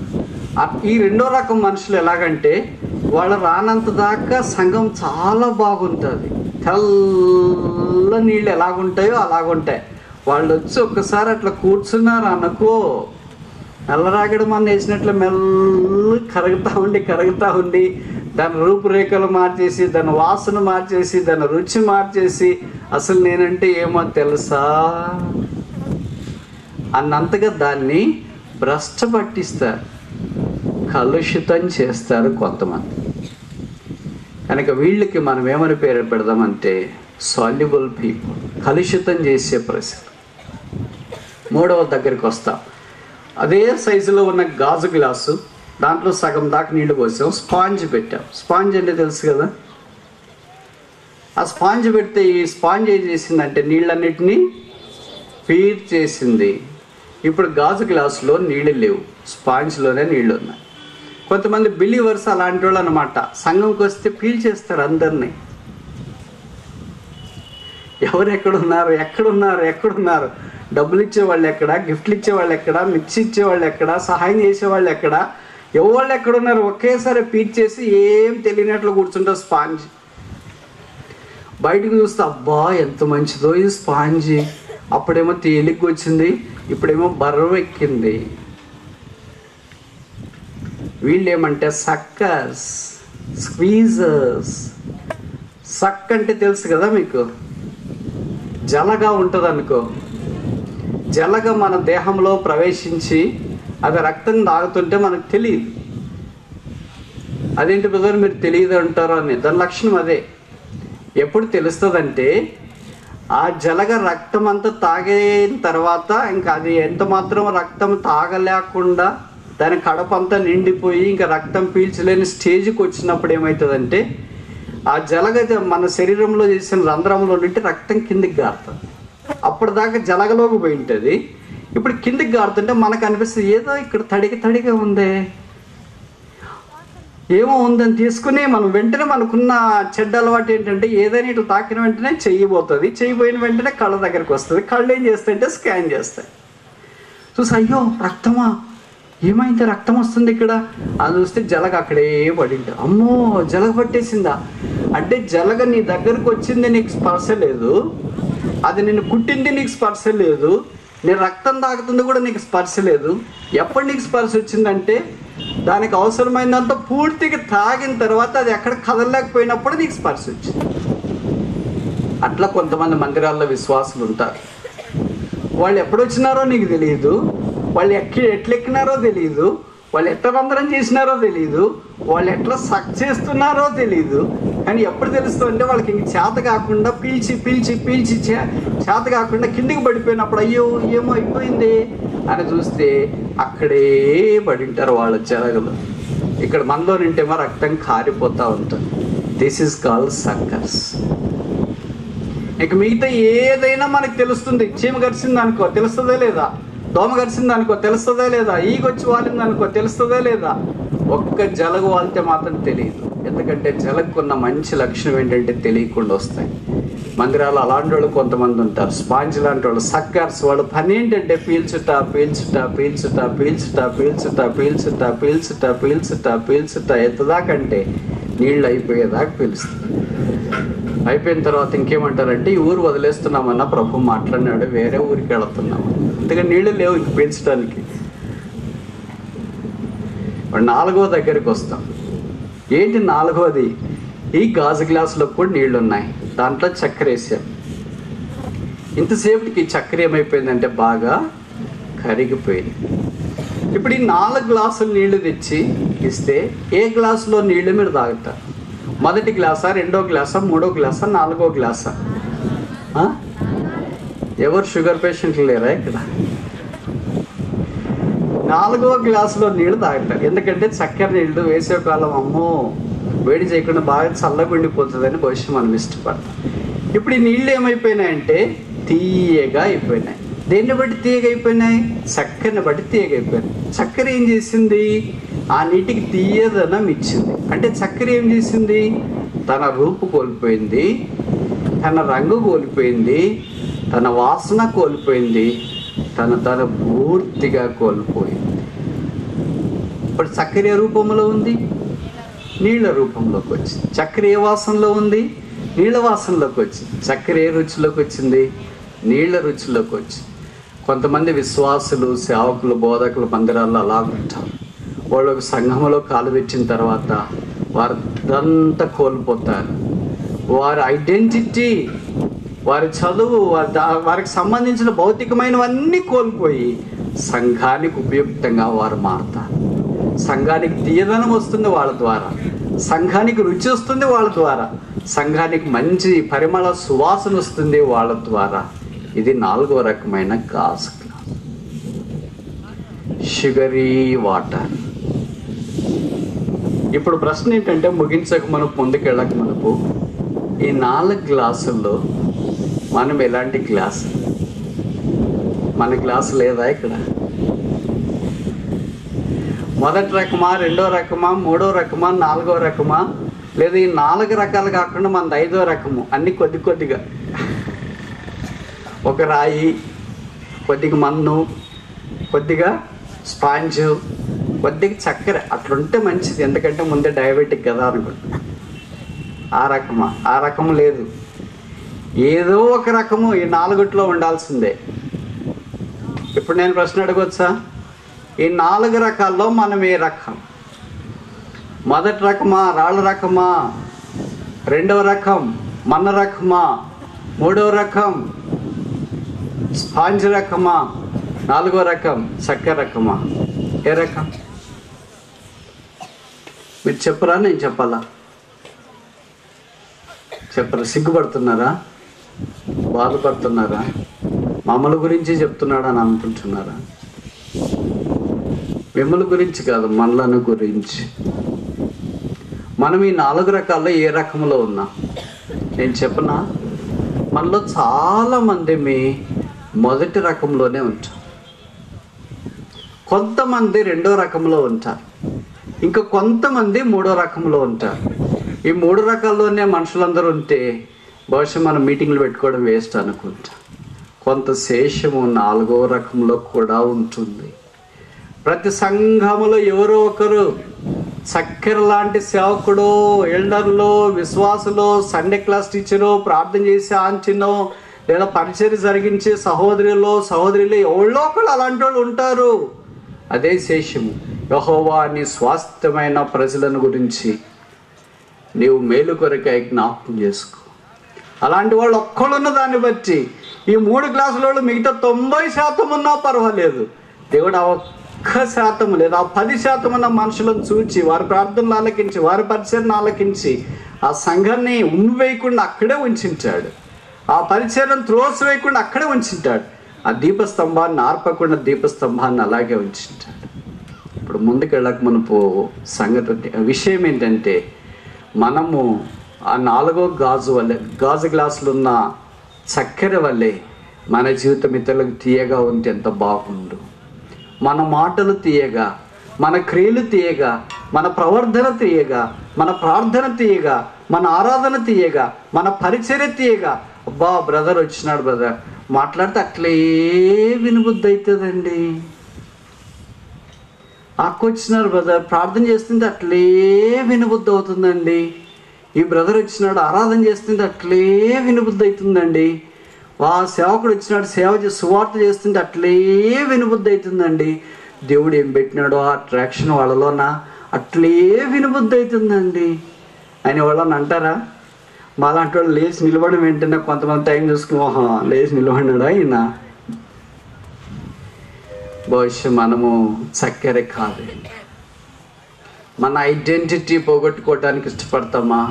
ఈ రెండో రకం మనుషులు ఎలాగంటే, వాళ్ళు రానంత దాకా సంఘం చాలా బాగుంటుంది, తెల్ల నీళ్ళు ఎలాగుంటాయో అలాగుంటాయి. వాళ్ళు వచ్చి ఒక్కసారి అట్లా కూర్చున్నారు అనుకో, నల్లరాగడి మన వేసినట్లు మెల్ల కరుగుతూ ఉండి దాని రూపురేఖలు మార్చేసి, దాని వాసన మార్చేసి, దాని రుచి మార్చేసి, అసలు నేనంటే ఏమో తెలుసా అన్నంతగా దాన్ని భ్రష్ట పట్టిస్తారు, కలుషితం చేస్తారు కొంతమంది. కనుక వీళ్ళకి మనం ఏమని పేరు పెడదామంటే సాల్యుబుల్ పీపుల్, కలుషితం చేసే ప్రజలు. మూడవ దగ్గరికి వస్తాం. అదే సైజులో ఉన్న గాజు గ్లాసు దాంట్లో సగం దాకా నీళ్లు పోసాం, స్పాంజ్ పెట్టాం. స్పాంజ్ అంటే తెలుసు కదా. ఆ స్పాంజ్ పెడితే ఈ స్పాంజ్ ఏం చేసిందంటే నీళ్ళన్నిటినీ ఫీడ్ చేసింది. ఇప్పుడు గాజు గ్లాసులో నీళ్ళు లేవు, స్పాంజ్లోనే నీళ్ళు ఉన్నాయి. కొంతమంది బిలీవర్స్ అలాంటి వాళ్ళు అనమాట. సంఘంకి వస్తే ఫీల్ చేస్తారు అందరినీ. ఎవరు ఎక్కడున్నారు, ఎక్కడున్నారు, ఎక్కడున్నారు, డబ్బులు ఇచ్చేవాళ్ళు ఎక్కడ, గిఫ్ట్లు ఇచ్చేవాళ్ళు ఎక్కడ, మిర్చి ఇచ్చేవాళ్ళు ఎక్కడ, సహాయం చేసేవాళ్ళు ఎక్కడ, ఎవరు ఎక్కడున్నారు, ఒకేసారి ఫీడ్ చేసి ఏం తెలియనట్లు కూర్చుంటారు స్పాంజ్. బయటకు చూస్తే అబ్బా ఎంత మంచిదో ఈ స్పాంజ్, అప్పుడేమో తేలిగ్గా వచ్చింది, ఇప్పుడేమో బరువు ఎక్కింది. వీళ్ళేమంటే సక్కర్స్, స్క్వీజర్స్. సక్ అంటే తెలుసు కదా మీకు, జలగా ఉంటుంది అనుకో. జలగా మన దేహంలో ప్రవేశించి అది రక్తం తాగుతుంటే మనకు తెలియదు. అదేంటి బ్రదర్ మీరు తెలియదు అంటారు అని, దాని లక్షణం అదే. ఎప్పుడు తెలుస్తుందంటే ఆ జలగ రక్తం అంతా తాగిన తర్వాత ఇంకా అది ఎంత మాత్రం రక్తం తాగలేకుండా దాని కడపంతా నిండిపోయి ఇంకా రక్తం పీల్చలేని స్టేజ్కి వచ్చినప్పుడు ఏమవుతుందంటే ఆ జలగ మన శరీరంలో చేసిన రంధ్రంలో నుండి రక్తం కిందికి గారుతుంది. అప్పటిదాకా జలగలోకి పోయి ఉంటుంది, ఇప్పుడు కిందికి గారుతుంటే మనకు అనిపిస్తుంది ఏదో ఇక్కడ తడిగా ఉందే, ఏమో ఉందని తీసుకుని మనం వెంటనే మనకున్న చెడ్డ అలవాటు ఏంటంటే ఏదైనా ఇట్లా తాకిన వెంటనే చెయ్యిపోతుంది, చెయ్యిపోయిన వెంటనే కళ్ళ దగ్గరికి వస్తుంది. కళ్ళు ఏం చేస్తాయంటే స్కాన్ చేస్తాయి. చూసి అయ్యో రక్తమా, ఏమైంది రక్తం వస్తుంది ఇక్కడ అది చూస్తే జలగ అక్కడే పడింది. అమ్మో జలగ పట్టేసిందా అంటే జలగ నీ దగ్గరకు వచ్చింది నీకు స్పర్శ లేదు, అది నిన్ను కుట్టింది నీకు స్పర్శ లేదు, నీ రక్తం తాగుతుంది కూడా నీకు స్పర్శ లేదు. ఎప్పుడు నీకు స్పర్శ వచ్చిందంటే దానికి అవసరమైనంత పూర్తిగా తాగిన తర్వాత అది ఎక్కడ కదలలేకపోయినప్పుడు నీకు స్పర్శ వచ్చింది. అట్లా కొంతమంది మందిరాల్లో విశ్వాసులు ఉంటారు. వాళ్ళు ఎప్పుడు వచ్చినారో నీకు తెలియదు, వాళ్ళు ఎట్లెక్కినారో తెలియదు, వాళ్ళు ఎట్లా బంధనం చేసినారో తెలియదు, వాళ్ళు ఎట్లా సక్ చేస్తున్నారో తెలియదు. కానీ ఎప్పుడు తెలుస్తుందంటే వాళ్ళకి ఇంక చేత కాకుండా పీల్చి చేత కాకుండా కిందికి పడిపోయినప్పుడు అయ్యో ఏమో అయిపోయింది అని చూస్తే అక్కడే పడింటారు వాళ్ళ జలగలు. ఇక్కడ మనలో నింటేమో రక్తం కారిపోతూ ఉంటుంది. This is called suckers. ఇక మిగతా ఏదైనా మనకు తెలుస్తుంది. చీమ గడిచింది అనుకో తెలుస్తుందా లేదా, దోమ గడిచింది అనుకో తెలుస్తుందా లేదా, ఈగొచ్చి వాలింది అనుకో తెలుస్తుందా లేదా. ఒక్క జలగ వాలితే మాత్రం తెలియదు. ఎందుకంటే జలగకున్న మంచి లక్షణం ఏంటంటే తెలియకుండా వస్తాయి. మందిరాలు అలాంటి వాళ్ళు కొంతమంది ఉంటారు, స్పాంజ్ లాంటి వాళ్ళు, సక్కర్స్. వాళ్ళ పని ఏంటంటే పీల్చుతా ఎంతదాకంటే నీళ్ళు అయిపోయేదాకా పీలుస్తుంది. అయిపోయిన తర్వాత ఇంకేమంటారంటే ఈ ఊరు వదిలేస్తున్నామన్నా ప్రభు మాట్లాడినాడు, వేరే ఊరికి వెళుతున్నాము, అందుకని నీళ్ళు లేవు ఇంక పీల్చడానికి. 4వ దగ్గరికి వస్తాం. ఏంటి 4వది? ఈ గాజు గ్లాసులో కూడా నీళ్లు ఉన్నాయి, దాంట్లో చక్కెర వేసాం. ఇంతసేపటికి చక్కెర ఏమైపోయిందంటే బాగా కరిగిపోయింది. ఇప్పుడు ఈ 4 గ్లాసులు నీళ్లు తెచ్చి ఇస్తే ఏ గ్లాసులో నీళ్లు మీరు తాగుతారు? మొదటి గ్లాసా, 2వ గ్లాసా, 3వ గ్లాసా, 4వ గ్లాసా? ఎవరు షుగర్ పేషెంట్లు లేరా ఇక్కడ? 4వ గ్లాసులో నీళ్లు తాగుతారు. ఎందుకంటే చక్కెర నీళ్లు వేసేకాలం అమ్మో వేడి చేయకుండా బాగా చల్లగా ఉండిపోతుందని బహుశా మనం ఇష్టపడతాం. ఇప్పుడు ఈ నీళ్ళు ఏమైపోయినాయంటే తీయగా అయిపోయినాయి. దేన్ని బట్టి తీయగా అయిపోయినాయి? చక్కెరని బట్టి తీయగా అయిపోయినాయి. చక్కెర ఏం చేసింది? ఆ నీటికి తీయదనం ఇచ్చింది. అంటే చక్కెర ఏం చేసింది? తన రూపు కోల్పోయింది, తన రంగు కోల్పోయింది, తన వాసన కోల్పోయింది, తన పూర్తిగా కోల్పోయింది. ఇప్పుడు చక్కెర ఏ రూపంలో ఉంది? నీళ్ళ రూపంలోకి వచ్చింది. చక్కెర ఏ వాసనలో ఉంది? నీళ్ళ వాసనలోకి వచ్చింది. చక్కెర ఏ రుచిలోకి వచ్చింది? నీళ్ళ రుచిలోకి వచ్చింది. కొంతమంది విశ్వాసులు, సేవకులు, బోధకులు మందిరాల్లో అలా ఉంటారు. వాళ్ళు ఒక సంఘంలో కాలు పెట్టిన తర్వాత వారంతా కోల్పోతారు. వారి ఐడెంటిటీ, వారి చదువు, వారికి సంబంధించిన భౌతికమైనవన్నీ కోల్పోయి సంఘానికి ఉపయుక్తంగా వారు మారుతారు. సంఘానికి తీయదనం వస్తుంది వాళ్ళ ద్వారా, సంఘానికి రుచి వస్తుంది వాళ్ళ ద్వారా, సంఘానికి మంచి పరిమళ సువాసన వస్తుంది వాళ్ళ ద్వారా. ఇది 4వ రకమైన గాజు గ్లాస్. Sugary water. ఇప్పుడు ప్రశ్న ఏంటంటే, ముగించక మనకు ముందుకెళ్ళక మనకు ఈ 4 గ్లాసుల్లో మనం ఎలాంటి గ్లాసు? మన గ్లాసు లేదా ఇక్కడ? మొదటి రకమా, రెండో రకమా, మూడో రకమా, 4వ రకమా, లేదా ఈ 4 రకాలు కాకుండా మనది 5వ రకము? అన్ని కొద్దిగా ఒక రాయి, కొద్దిగా మన్ను, కొద్దిగా స్పాంజు, కొద్దిగా చక్కెర అట్లుంటే మంచిది. ఎందుకంటే ముందే డయాబెటిక్ కదా అనుకుంటా. ఆ రకము లేదు. ఏదో ఒక రకము ఈ 4 ఉండాల్సిందే. ఇప్పుడు నేను ప్రశ్న అడగొచ్చా? ఈ 4 రకాల్లో మనం ఏ రకం? మొదటి రకమా, రాళ్ళ రకమా, రెండవ రకం మన్న రకమా, మూడవ రకం స్పాంజ్ రకమా, 4వ రకం చక్కెర రకమా? ఏ రకం? మీరు చెప్పరా, నేను చెప్పాలా? చెప్పరా? సిగ్గుపడుతున్నారా? బాధపడుతున్నారా? మమ్మల్ని గురించి చెప్తున్నాడని అనుకుంటున్నారా? మిమ్మల్ని గురించి కాదు, మనలను గురించి. మనం ఈ 4 రకాల్లో ఏ రకంలో ఉన్నాం నేను చెప్పనా? మనలో చాలామంది మొదటి రకంలోనే ఉంటారు, కొంతమంది 2వ రకంలో ఉంటారు, ఇంకా కొంతమంది 3వ రకంలో ఉంటారు. ఈ 3 రకాల్లోనే మనుషులందరూ ఉంటే బహుశా మనం మీటింగ్లు పెట్టుకోవడం వేస్ట్ అనుకుంటా. కొంత శేషము 4వ రకంలో కూడా ఉంటుంది. ప్రతి సంఘములో ఎవరో ఒకరు చక్కెర లాంటి సేవకుడు, ఎల్డర్లో, విశ్వాసులో, సండే క్లాస్ టీచరు, ప్రార్థన చేసే ఆంచినో, లేదా పరిచర్య జరిగించే సహోదరులు ఎవరో ఒకళ్ళు అలాంటి వాళ్ళు ఉంటారు. అదే శేషము. యెహోవా నీ స్వాస్థ్యమైన ప్రజలను గురించి నీవు మేలు కొరకై జ్ఞాపకం చేసుకో. అలాంటి వాళ్ళు ఒక్కళ్ళున్న దాన్ని బట్టి ఈ 3 క్లాసుల వాళ్ళు మిగతా 90% ఉన్నా పర్వాలేదు. దేవుడు ఆ 1% లేదా ఆ 10% ఉన్న మనుషులను చూచి, వారి ప్రార్థనలు ఆలకించి, వారి పరిచర్ను ఆలకించి, ఆ సంఘాన్ని వేయకుండా అక్కడే ఉంచింటాడు. ఆ పరిచర్ను త్రోసివేయకుండా అక్కడే ఉంచింటాడు. ఆ దీపస్తంభాన్ని ఆర్పకుండా దీపస్తంభాన్ని అలాగే ఉంచింటాడు. ఇప్పుడు ముందుకెళ్ళక మనపు సంగతి విషయం ఏంటంటే, మనము ఆ 4వ గాజు గ్లాసులు ఉన్న చక్కెర వల్లే మన జీవితం ఇతరులకు తీయగా ఉంటే ఎంత బాగుండు. మన మాటలు తీయగా, మన క్రియలు తీయగా, మన ప్రవర్ధన తీయగా, మన ప్రార్థన తీయగా, మన ఆరాధన తీయగా, మన పరిచర్య తీయగా. అబ్బా బ్రదర్ వచ్చినాడు, బ్రదర్ మాట్లాడితే అట్లే వినబుద్ధి అవుతుందండి. వచ్చినారు బ్రదర్ ప్రార్థన చేస్తుంటే అట్లే వినబుద్ధి అవుతుందండి. ఈ బ్రదర్ వచ్చినాడు ఆరాధన చేస్తుంటే అట్లే వినబుద్ధి అవుతుందండి. సేవకుడు వచ్చినాడు సువార్త చేస్తుంటే అట్లే వినబుద్ధి అవుతుందండి. దేవుడు ఏం పెట్టినాడో ఆ అట్రాక్షన్ వాళ్ళలోన అట్లే వినబుద్ధి అవుతుందండి అని వాళ్ళని అంటారా? మాలాంటి వాళ్ళు లేచి నిలబడి వెంటనే కొంతమంది టైం చూసుకుని లేచి నిలబడినాడా ఈయన. బహుశా మనము చక్కెర కాదు. మన ఐడెంటిటీ పోగొట్టుకోవడానికి ఇష్టపడతామా?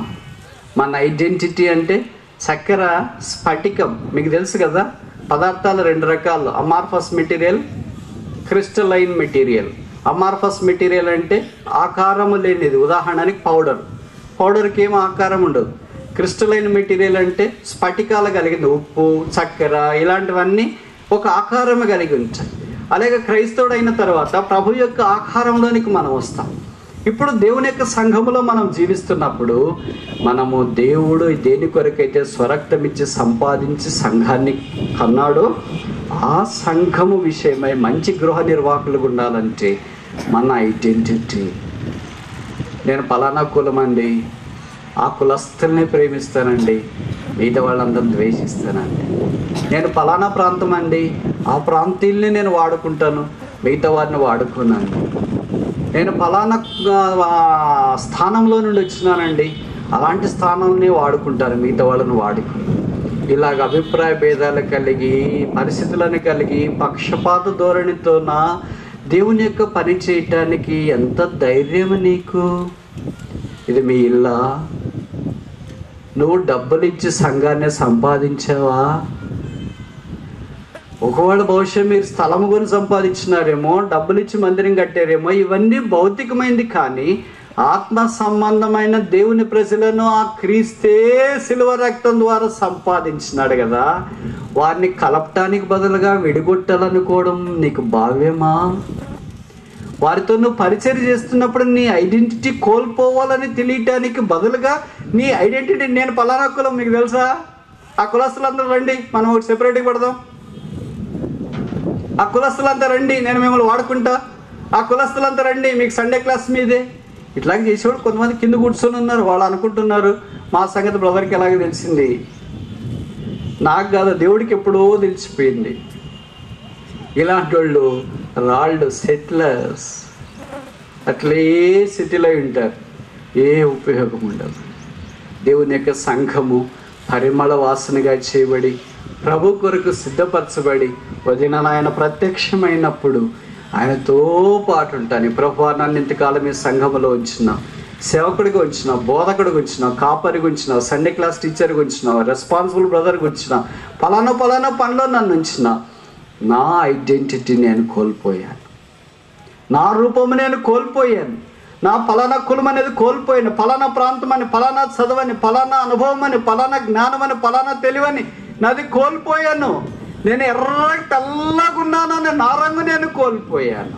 మన ఐడెంటిటీ అంటే చక్కెర స్ఫటికం. మీకు తెలుసు కదా, పదార్థాలు 2 రకాలు, amorphous material, crystalline material. Amorphous material అంటే ఆకారము లేనిది. ఉదాహరణకి పౌడర్కి ఏం ఆకారం ఉండదు. క్రిస్టలైన్ మెటీరియల్ అంటే స్ఫటికాలు కలిగింది. ఉప్పు, చక్కెర ఇలాంటివన్నీ ఒక ఆకారం కలిగి ఉంటాయి. అలాగే క్రైస్తవుడు అయిన తర్వాత ప్రభు యొక్క ఆకారంలోనికి మనం వస్తాం. ఇప్పుడు దేవుని యొక్క సంఘములో మనం జీవిస్తున్నప్పుడు మనము దేవుడు దేని కొరకైతే స్వరక్తం ఇచ్చి సంపాదించి సంఘాన్ని కన్నాడో ఆ సంఘము విషయమై మంచి గృహ నిర్వాహకులుగా ఉండాలంటే మన ఐడెంటిటీ, నేను పలానా కులం అండి, ఆ కులస్తుల్ని ప్రేమిస్తానండి, మిగతా వాళ్ళందరిని ద్వేషిస్తానండి. నేను పలానా ప్రాంతం అండి, ఆ ప్రాంతీయుల్ని నేను వాడుకుంటాను, మిగతా వారిని వాడుకున్నాను. నేను ఫలానా స్థానంలో నుండి వచ్చినానండి, అలాంటి స్థానాన్ని వాడుకుంటాను, మిగతా వాళ్ళని వాడుకున్నాను. ఇలాగ అభిప్రాయ భేదాలు కలిగి, పరిస్థితులను కలిగి, పక్షపాత ధోరణితోన దేవుని యొక్క పని చేయటానికి ఎంత ధైర్యం నీకు? ఇది మీ ఇల్లా? నువ్వు డబ్బులు ఇచ్చి సంఘాన్ని సంపాదించావా? ఒకవేళ బహుశా మీరు స్థలము కొని సంపాదించినారేమో, డబ్బులు ఇచ్చి మందిరం కట్టారేమో, ఇవన్నీ భౌతికమైంది. కానీ ఆత్మ సంబంధమైన దేవుని ప్రజలను ఆ క్రీస్తే శిలువ రక్తం ద్వారా సంపాదించినాడు కదా, వారిని కలపటానికి బదులుగా విడిగొట్టాలనుకోవడం నీకు భావ్యమా? వారితో నువ్వు పరిచయం చేస్తున్నప్పుడు నీ ఐడెంటిటీ కోల్పోవాలని తెలియటానికి బదులుగా నీ ఐడెంటిటీ, నేను పలానా కులం, మీకు తెలుసా? ఆ కులస్తులందరూ రండి, మనం ఒకటి సెపరేట్గా పడదాం. ఆ కులస్తులంతా రండి, నేను మిమ్మల్ని వాడుకుంటా. ఆ కులస్తులంతా రండి, మీకు సండే క్లాస్ మీదే. ఇట్లాగే చేసేవాడు కొంతమంది కింద కూర్చొని ఉన్నారు. వాళ్ళు అనుకుంటున్నారు మా సంగతి బ్రదర్కి ఎలాగ తెలిసింది. నాకు కాదు, దేవుడికి ఎప్పుడో తెలిసిపోయింది. ఇలాంటి వాళ్ళు రాళ్ళు సెటిలర్స్ అట్లే సిటీలో ఉంటారు, ఏ ఉపయోగం ఉండదు. దేవుని యొక్క సంఘము పరిమళ వాసనగా చేయబడి ప్రభు కొరకు సిద్ధపరచబడి వదిన ఆయన ప్రత్యక్షమైనప్పుడు ఆయనతో పాటు ఉంటాను. ప్రభు నన్ను ఇంతకాలం ఈ సంఘములో ఉంచిన, సేవకుడిగా ఉంచిన, బోధకుడిగా ఉంచిన, కాపరిగా ఉంచిన, సండే క్లాస్ టీచర్గా ఉంచిన, రెస్పాన్సిబుల్ బ్రదర్గా ఉంచిన, పలానా పనిలో నన్ను ఉంచిన, నా ఐడెంటిటీ నేను కోల్పోయాను, నా రూపము నేను కోల్పోయాను, నా పలానా కులం అనేది కోల్పోయాను, పలానా ప్రాంతం అని, పలానా చదవని, పలానా అనుభవం అని, పలానా జ్ఞానం అని, పలానా తెలివని నాది కోల్పోయాను. నేను తెల్లగున్నానని నా రంగు నేను కోల్పోయాను.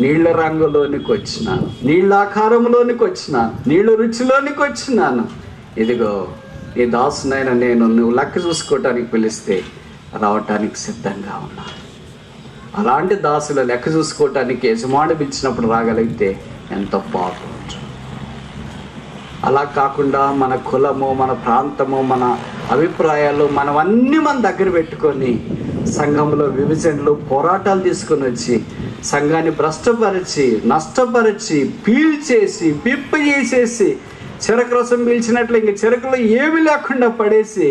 నీళ్ళ రంగులోనికి వచ్చినాను, నీళ్ళ ఆకారంలోనికి వచ్చినాను, నీళ్ళ రుచిలోనికి వచ్చినాను. ఇదిగో ఈ దాసునైనా నేను నువ్వు లెక్క చూసుకోవటానికి పిలిస్తే రావటానికి సిద్ధంగా ఉన్నాను. అలాంటి దాసుల లెక్క చూసుకోవటానికి యజమాని పిలిచినప్పుడు రాగలిగితే ఎంత బాగుంటుంది. అలా కాకుండా మన కులము, మన ప్రాంతము, మన అభిప్రాయాలు మనవన్నీ మన దగ్గర పెట్టుకొని సంఘంలో విభజనలు, పోరాటాలు తీసుకొని వచ్చి సంఘాన్ని భ్రష్టపరిచి, నష్టపరిచి, పీల్చేసి, పిప్పి చేసేసి, చెరకు రసం పీల్చినట్లు ఇంక చెరకులో ఏమీ లేకుండా పడేసి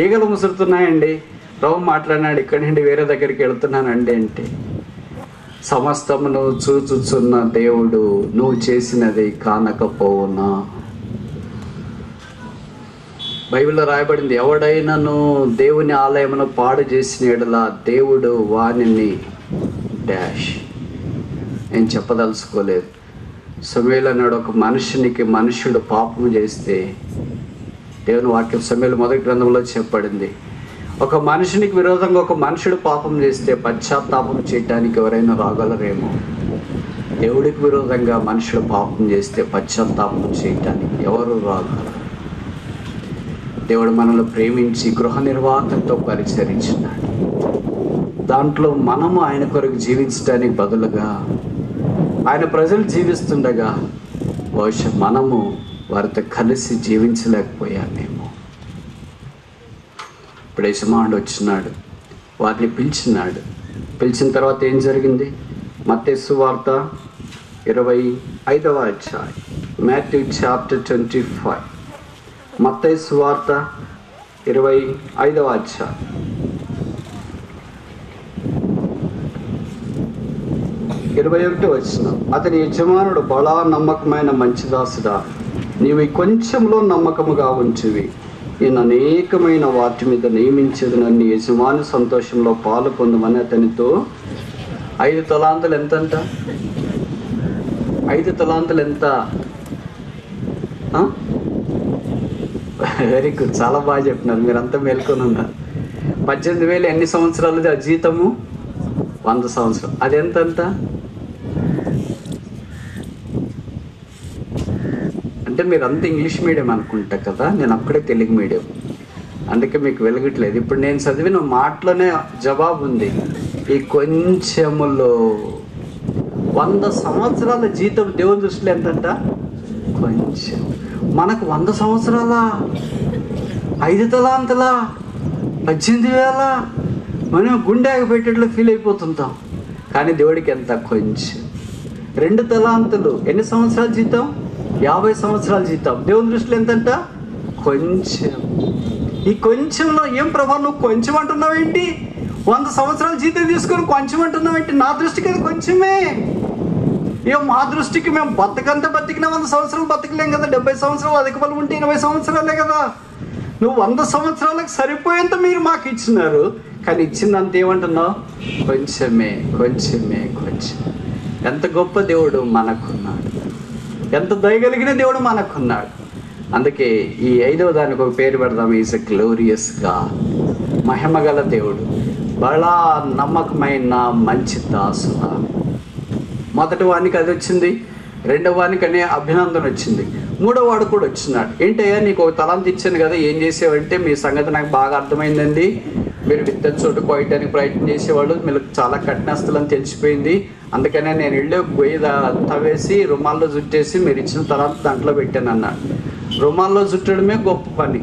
ఈగలు ముసురుతున్నాయండి. ప్రభు మాట్లాడినాడు, ఇక్కడి నుండి వేరే దగ్గరికి వెళుతున్నానండి అంటే, సమస్తమును చూచుచున్న దేవుడు నువ్వు చేసినది కానకపోవునా? బైబిల్లో రాయబడింది, ఎవడైనాను దేవుని ఆలయమును పాడు చేసిన యెడల దేవుడు వానిని డాష్. నేను చెప్పదలుచుకోలేదు. సమూయేలు అన్నాడు, ఒక మనుషుడు పాపము చేస్తే, దేవుని వాక్యం సమూయేలు మొదటి గ్రంథంలో చెప్పబడింది, ఒక మనుషునికి విరోధంగా ఒక మనుషుడు పాపం చేస్తే పశ్చాత్తాపం చేయటానికి ఎవరైనా రాగలరేమో. దేవుడికి విరోధంగా మనుషుడు పాపం చేస్తే పశ్చాత్తాపం చేయటానికి ఎవరు రాగలరు? దేవుడు మనల్ని ప్రేమించి గృహ నిర్వాహకంతో పరిచరించినాడు. దాంట్లో మనము ఆయన కొరకు జీవించడానికి బదులుగా ఆయన ప్రజలు జీవిస్తుండగా బహుశా మనము వారితో కలిసి జీవించలేకపోయామేమో. ఇప్పుడు యజమానుడు వచ్చినాడు, వారిని పిలిచినాడు. పిలిచిన తర్వాత ఏం జరిగింది? మత్తయి సువార్త 25వ అధ్యాయం, మాథ్యూ చాప్టర్ 25. మత్తయి సువార్త 25వ అధ్యాయం 21వ వచనం. అతని యజమానుడు, బలా నమ్మకమైన మంచి దాసుడా, నీవు కొంచెంలో నమ్మకముగా ఉంచివి, నేను అనేకమైన వాటి మీద నియమించేది, నన్ను యజమాని సంతోషంలో పాలు పొందమని అతనితో 5 తలాంతులు ఎంతంట? 5 తలాంతులు ఎంత? వెరీ గుడ్, చాలా బాగా చెప్పినారు, మీరంతా మేల్కొని ఉన్నారు. 18,000 ఎన్ని సంవత్సరాలది ఆ జీతము? 100 సంవత్సరాలు. అది ఎంతంట? అంటే మీరంతా ఇంగ్లీష్ మీడియం అనుకుంటా కదా, నేను అక్కడే తెలుగు మీడియం, అందుకే మీకు వెలగట్లేదు. ఇప్పుడు నేను చదివిన మాటలోనే జవాబు ఉంది. ఈ కొంచెములో 100 సంవత్సరాల జీతం దేవుని దృష్టిలో ఎంతంట? కొంచెం. మనకు 100 సంవత్సరాల 5 తలాంతుల 18,000 మనం గుండె పెట్టేట్లు ఫీల్ అయిపోతుంటాం. కానీ దేవుడికి ఎంత? కొంచెం. 2 తలాంతులు ఎన్ని సంవత్సరాల జీతం? 50 సంవత్సరాల జీతం. దేవుని దృష్టిలో ఎంతంట? కొంచెం. ఈ కొంచెంలో ఏం ప్రభా నువ్వు కొంచెం అంటున్నావు ఏంటి? 100 సంవత్సరాల జీతం తీసుకొని కొంచెం అంటున్నావు ఏంటి? నా దృష్టికి అది కొంచెమే. మా దృష్టికి మేము బతికినా 100 సంవత్సరాలు బతకలేం కదా. 70 సంవత్సరాలు అధిక బలం ఉంటే 20 సంవత్సరాలే కదా. నువ్వు 100 సంవత్సరాలకు సరిపోయేంత మీరు మాకు ఇచ్చినారు, కానీ ఇచ్చిందంత ఏమంటున్నావు? కొంచెమే, కొంచెమే, కొంచెం. ఎంత గొప్ప దేవుడు మనకున్నాడు. ఎంత దయగలిగిన దేవుడు మనకున్నాడు. అందుకే ఈ 5వ దానికి ఒక పేరు పెడదాం, ఈజ్ ఎ గ్లోరియస్ గాడ్. మహిమగల దేవుడు, బలా నమ్మకమైన మంచి దాసుల. మొదటి వానికి అది వచ్చింది, రెండవ వానికి అనే అభినందన వచ్చింది, మూడో వాడు కూడా వచ్చినాడు. ఏంటయ్యా నీకు ఒక తలాంత ఇచ్చాను కదా, ఏం చేసేవంటే మీ సంగతి నాకు బాగా అర్థమైందండి, మీరు విత్తన చోటు కోయడానికి ప్రయత్నం చేసేవాళ్ళు, మీరు చాలా కఠినస్తులని తెలిసిపోయింది, అందుకనే నేను వెళ్ళి గొయ్యి తవ్వేసి రుమాల్లో జుట్టేసి మీరు ఇచ్చిన తలాంత దాంట్లో పెట్టాను అన్నాడు. రుమాల్లో చుట్టడమే గొప్ప పని,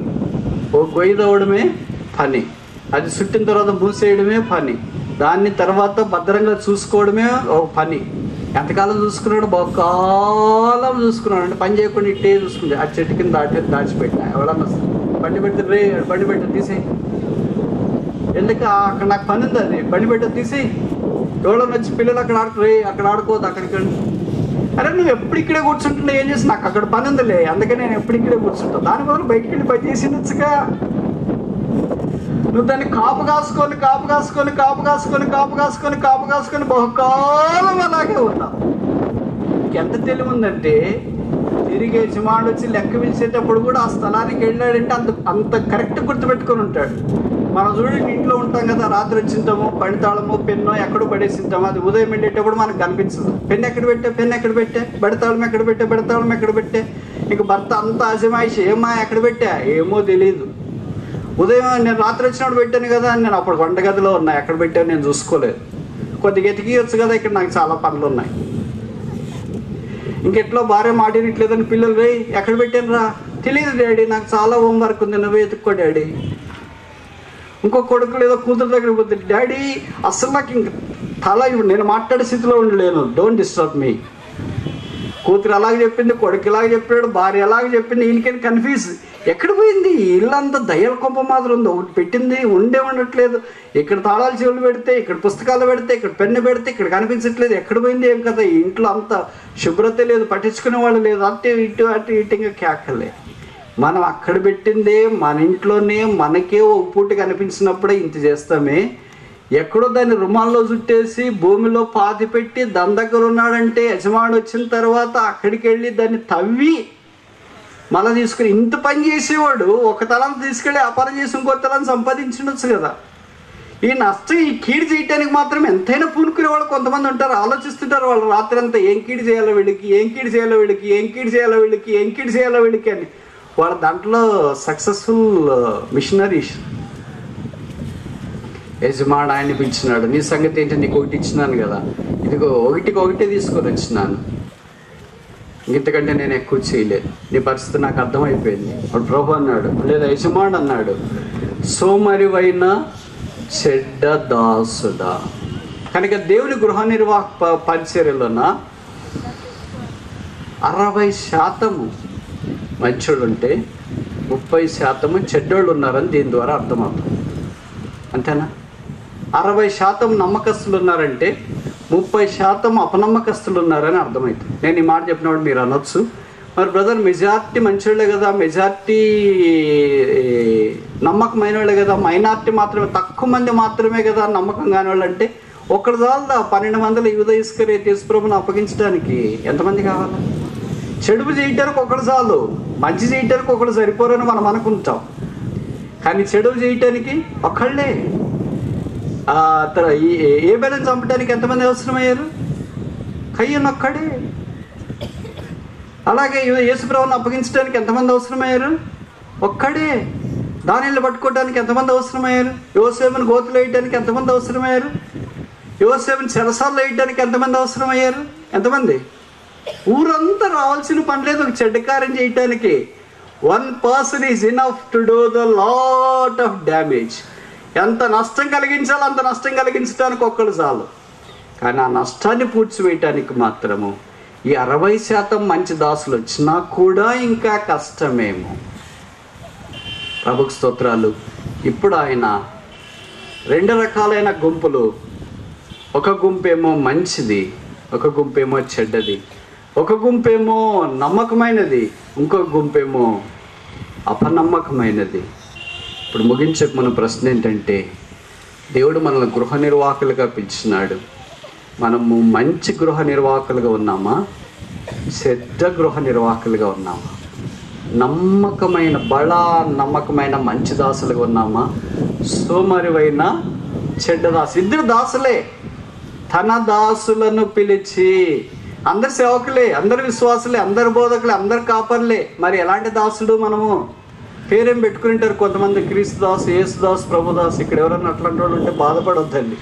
ఓ గొయ్యి తవ్వడమే పని, అది చుట్టిన తర్వాత మూసేయడమే పని, దాన్ని తర్వాత భద్రంగా చూసుకోవడమే ఒక పని. ఎంతకాలం చూసుకున్నాడు? బహుకాలం చూసుకున్నాడు. అంటే పని చేయకుండా ఇట్టే చూసుకుంటే ఆ చెట్టు కింద దాచిపెట్టినా ఎవడన్నా బండి పెడితే రే బండి పెట్ట తీసేయి, ఎందుకు అక్కడ నాకు పని ఉంది, అది బండి పెట్ట తీసేయి, ఎవడన్నా వచ్చి పిల్లలు అక్కడ రే అక్కడ ఆడుకోవద్దు అక్కడికి. అరే నువ్వు ఎప్పుడు ఇక్కడే కూర్చుంటున్నా, ఏం చేసి నాకు అక్కడ పని ఉందిలే అందుకని నేను ఎప్పుడు ఇక్కడే కూర్చుంటాను, దాని బదులు బయటికి వెళ్ళి పని చేసినచ్చుగా. నువ్వు దాన్ని కాపు కాసుకొని బహుకాలం అలాగే ఉన్నావు. ఎంత తెలివి ఉందంటే తిరిగి యజమానుడు వచ్చి లెక్క పిలిచేటప్పుడు కూడా ఆ స్థలానికి వెళ్ళాడంటే అంత కరెక్ట్ గుర్తుపెట్టుకొని ఉంటాడు. మనం చూడండి ఇంట్లో ఉంటాం కదా, రాత్రి వచ్చింటాము బండి తాళము పెన్నో ఎక్కడో పడేసింటాము, అది ఉదయం వెళ్ళేటప్పుడు మనకు కనిపించదు. పెన్ను ఎక్కడ పెట్టే బెడతాళం ఎక్కడ పెట్టే ఇక భర్త అంత అజమాయిషి, ఏమా ఎక్కడ పెట్టా ఏమో తెలియదు. ఉదయం నేను రాత్రి వచ్చినప్పుడు పెట్టాను కదా, నేను అప్పుడు వంటగదిలో ఉన్నా, ఎక్కడ పెట్టాను నేను చూసుకోలేదు, కొద్దిగా ఎతికియొచ్చు కదా, ఇక్కడ నాకు చాలా పనులు ఉన్నాయి. ఇంకెట్లో భార్య మాటినట్లేదని పిల్లలు రే ఎక్కడ పెట్టాను రా, తెలియదు డాడీ నాకు చాలా హోంవర్క్ ఉంది, నువ్వే ఎత్తుక్కో డాడీ. ఇంకో కొడుకు లేదా కూతురు దగ్గర పోతే డాడీ అసలు నాకు ఇంక తల ఇప్పుడు నేను మాట్లాడే స్థితిలో ఉండలేను, డోంట్ డిస్టర్బ్ మీ. కూతురు అలాగే చెప్పింది, కొడుకు ఇలాగే చెప్పాడు, భార్య ఎలాగే చెప్పింది, ఈయనకైనా కన్ఫ్యూజ్. ఎక్కడ పోయింది ఇల్లంతా దయ్యాల కొంప మాత్రం ఉంది, ఒకటి పెట్టింది ఉండట్లేదు, ఇక్కడ తాళాలు చెవులు పెడితే, ఇక్కడ పుస్తకాలు పెడితే, ఇక్కడ పెన్ను పెడితే, ఇక్కడ కనిపించట్లేదు, ఎక్కడ పోయింది ఏం కదా. ఇంట్లో అంత శుభ్రత లేదు, పట్టించుకునే వాళ్ళు లేదు, అటు ఇటుగా కేకలే. మనం అక్కడ పెట్టిందే మన ఇంట్లోనే మనకే ఒక పూట కనిపించినప్పుడే ఇంత చేస్తామే, ఎక్కడో దాన్ని రుమాల్లో చుట్టేసి భూమిలో పాతి పెట్టి దాని దగ్గర ఉన్నాడంటే యజమానుడు వచ్చిన తర్వాత అక్కడికి వెళ్ళి దాన్ని తవ్వి మళ్ళీ తీసుకుని ఇంత పని చేసేవాడు ఒక తలాన్ని తీసుకెళ్ళి వ్యాపారం చేసి ఇంకో తలాన్ని సంపాదించుండొచ్చు కదా. ఈ నష్టం ఈ కీడు చేయటానికి మాత్రం ఎంతైనా పూనుకునే వాళ్ళు కొంతమంది ఉంటారు, ఆలోచిస్తుంటారు వాళ్ళు రాత్రి అంతా ఏం కీడు చేయాలో వీళ్ళకి అని. వాళ్ళ దాంట్లో సక్సెస్ఫుల్ మిషనరీస్. యజమాడు ఆయన్ని పిలిచినాడు, నీ సంగతి ఏంటి, నీకు ఒకటి ఇచ్చినాను కదా, ఇదిగో ఒకటే తీసుకొని వచ్చినాను, ఇంతకంటే నేను ఎక్కువ చేయలేదు, నీ పరిస్థితి నాకు అర్థమైపోయింది. అప్పుడు ప్రభు అన్నాడు, లేదా యజమానుడు అన్నాడు, సోమరివైన చెడ్డ దాసుడా. కనుక దేవుని గృహ నిర్వాహక పరిచర్యలోన 60% మంచోళ్ళు ఉంటే 30% చెడ్డోళ్ళు ఉన్నారని దీని ద్వారా అర్థమవుతుంది. అంతేనా? 60% నమ్మకస్తులు ఉన్నారంటే 30% అపనమ్మకస్తులు ఉన్నారని అర్థమవుతుంది. నేను ఈ మాట చెప్పినప్పుడు మీరు అనొచ్చు, మరి బ్రదర్ మెజారిటీ మంచోళ్ళే కదా, మెజారిటీ నమ్మకమైన వాళ్ళే కదా, మైనారిటీ మాత్రమే, తక్కువ మంది మాత్రమే కదా నమ్మకం కాని వాళ్ళు అంటే ఒక్కడు చాలదా 1200 యూదా ఇస్కరియోతు యేసుప్రభువును అప్పగించడానికి? ఎంతమంది కావాలి? చెడుపు చేయటానికి ఒకడు చాలు, మంచి చేయటానికి ఒకడు సరిపోరని మనం అనుకుంటాం, కానీ చెడుపు చేయటానికి ఒకళ్ళే. ఏబేలును చంపడానికి ఎంతమంది అవసరమయ్యారు? కయ్యను ఒక్కడే. అలాగే యేసుప్రభువును అప్పగించడానికి ఎంతమంది అవసరమయ్యారు? ఒక్కడే. దానిని పట్టుకోవడానికి ఎంతమంది అవసరమయ్యారు? యోసేపుని గోతులు వేయడానికి ఎంతమంది అవసరమయ్యారు? యోసేపుని చెరసాల్లో వేయడానికి ఎంతమంది అవసరమయ్యారు? ఎంతమంది? ఊరంతా రావాల్సిన పని లేదు ఒక చెడ్డ కార్యం చేయటానికి. 1 person is enough to do the lot of damage. ఎంత నష్టం కలిగించాలో అంత నష్టం కలిగించడానికి ఒక్కడు చాలు, కానీ ఆ నష్టాన్ని పూడ్చివేయటానికి మాత్రము ఈ 60% మంచి దాసులు వచ్చినా కూడా ఇంకా కష్టమేమో. ప్రభుకు స్తోత్రాలు. ఇప్పుడు ఆయన 2 రకాలైన గుంపులు, ఒక గుంపేమో మంచిది, ఒక గుంపేమో చెడ్డది, ఒక గుంపేమో నమ్మకమైనది, ఇంకో గుంపేమో అపనమ్మకమైనది. ఇప్పుడు ముగించే మన ప్రశ్న ఏంటంటే, దేవుడు మనల్ని గృహ నిర్వాహకులుగా పిలిచినాడు, మనము మంచి గృహ నిర్వాహకులుగా ఉన్నామా? చెడ్డ గృహ నిర్వాహకులుగా ఉన్నామా? నమ్మకమైన మంచి దాసులుగా ఉన్నామా? సోమరివైన చెడ్డ దాసు. ఇద్దరు దాసులే. తన దాసులను పిలిచి, అందరు సేవకులే, అందరు విశ్వాసులే, అందరు బోధకులే, అందరు కాపర్లే. మరి ఎలాంటి దాసుడు? మనము పేరేం పెట్టుకుంటారు కొంతమంది, క్రీస్తు దాసు, యేసుదాసు, ప్రభుదాసు. ఇక్కడ ఎవరన్నా అట్లాంటి వాళ్ళు ఉంటే బాధపడొద్దండి.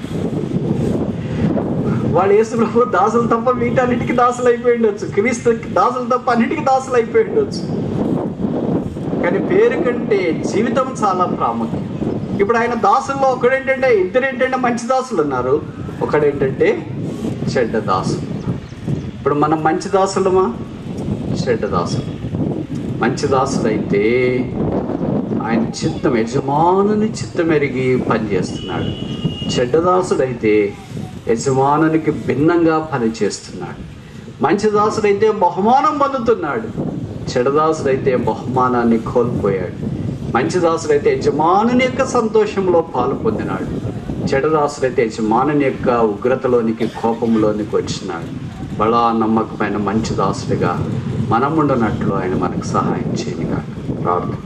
వాళ్ళు యేసు ప్రభు దాసులు తప్ప వీటన్నిటికీ దాసులు అయిపోయి ఉండొచ్చు, క్రీస్తు దాసులు తప్ప అన్నిటికీ దాసులు అయిపోయి ఉండొచ్చు. కానీ పేరు కంటే జీవితం చాలా ప్రాముఖ్యం. ఇప్పుడు ఆయన దాసుల్లో ఇద్దరేంటంటే మంచి దాసులు ఉన్నారు, ఒకడేంటంటే చెడ్డ దాసులు. ఇప్పుడు మనం మంచి దాసులమా? చెడ్డ దాసులు. మంచి దాసులైతే ఆయన చిత్తం, యజమానుని చిత్తం ఎరిగి పనిచేస్తున్నాడు. చెడ్డ దాసుడైతే యజమానునికి భిన్నంగా పనిచేస్తున్నాడు. మంచి దాసుడైతే బహుమానం పొందుతున్నాడు, చెడ్డదాసుడైతే బహుమానాన్ని కోల్పోయాడు. మంచి దాసుడైతే యజమానుని యొక్క సంతోషంలో పాలు పొందినాడు, చెడ్డదాసుడైతే యజమానుని యొక్క ఉగ్రతలోనికి, కోపంలోనికి వచ్చినాడు. బలా నమ్మకమైన మంచి దాసుడిగా మనం ఉండనట్లు ఆయన మనకు సహాయం చేయనిగా. ప్రార్థన.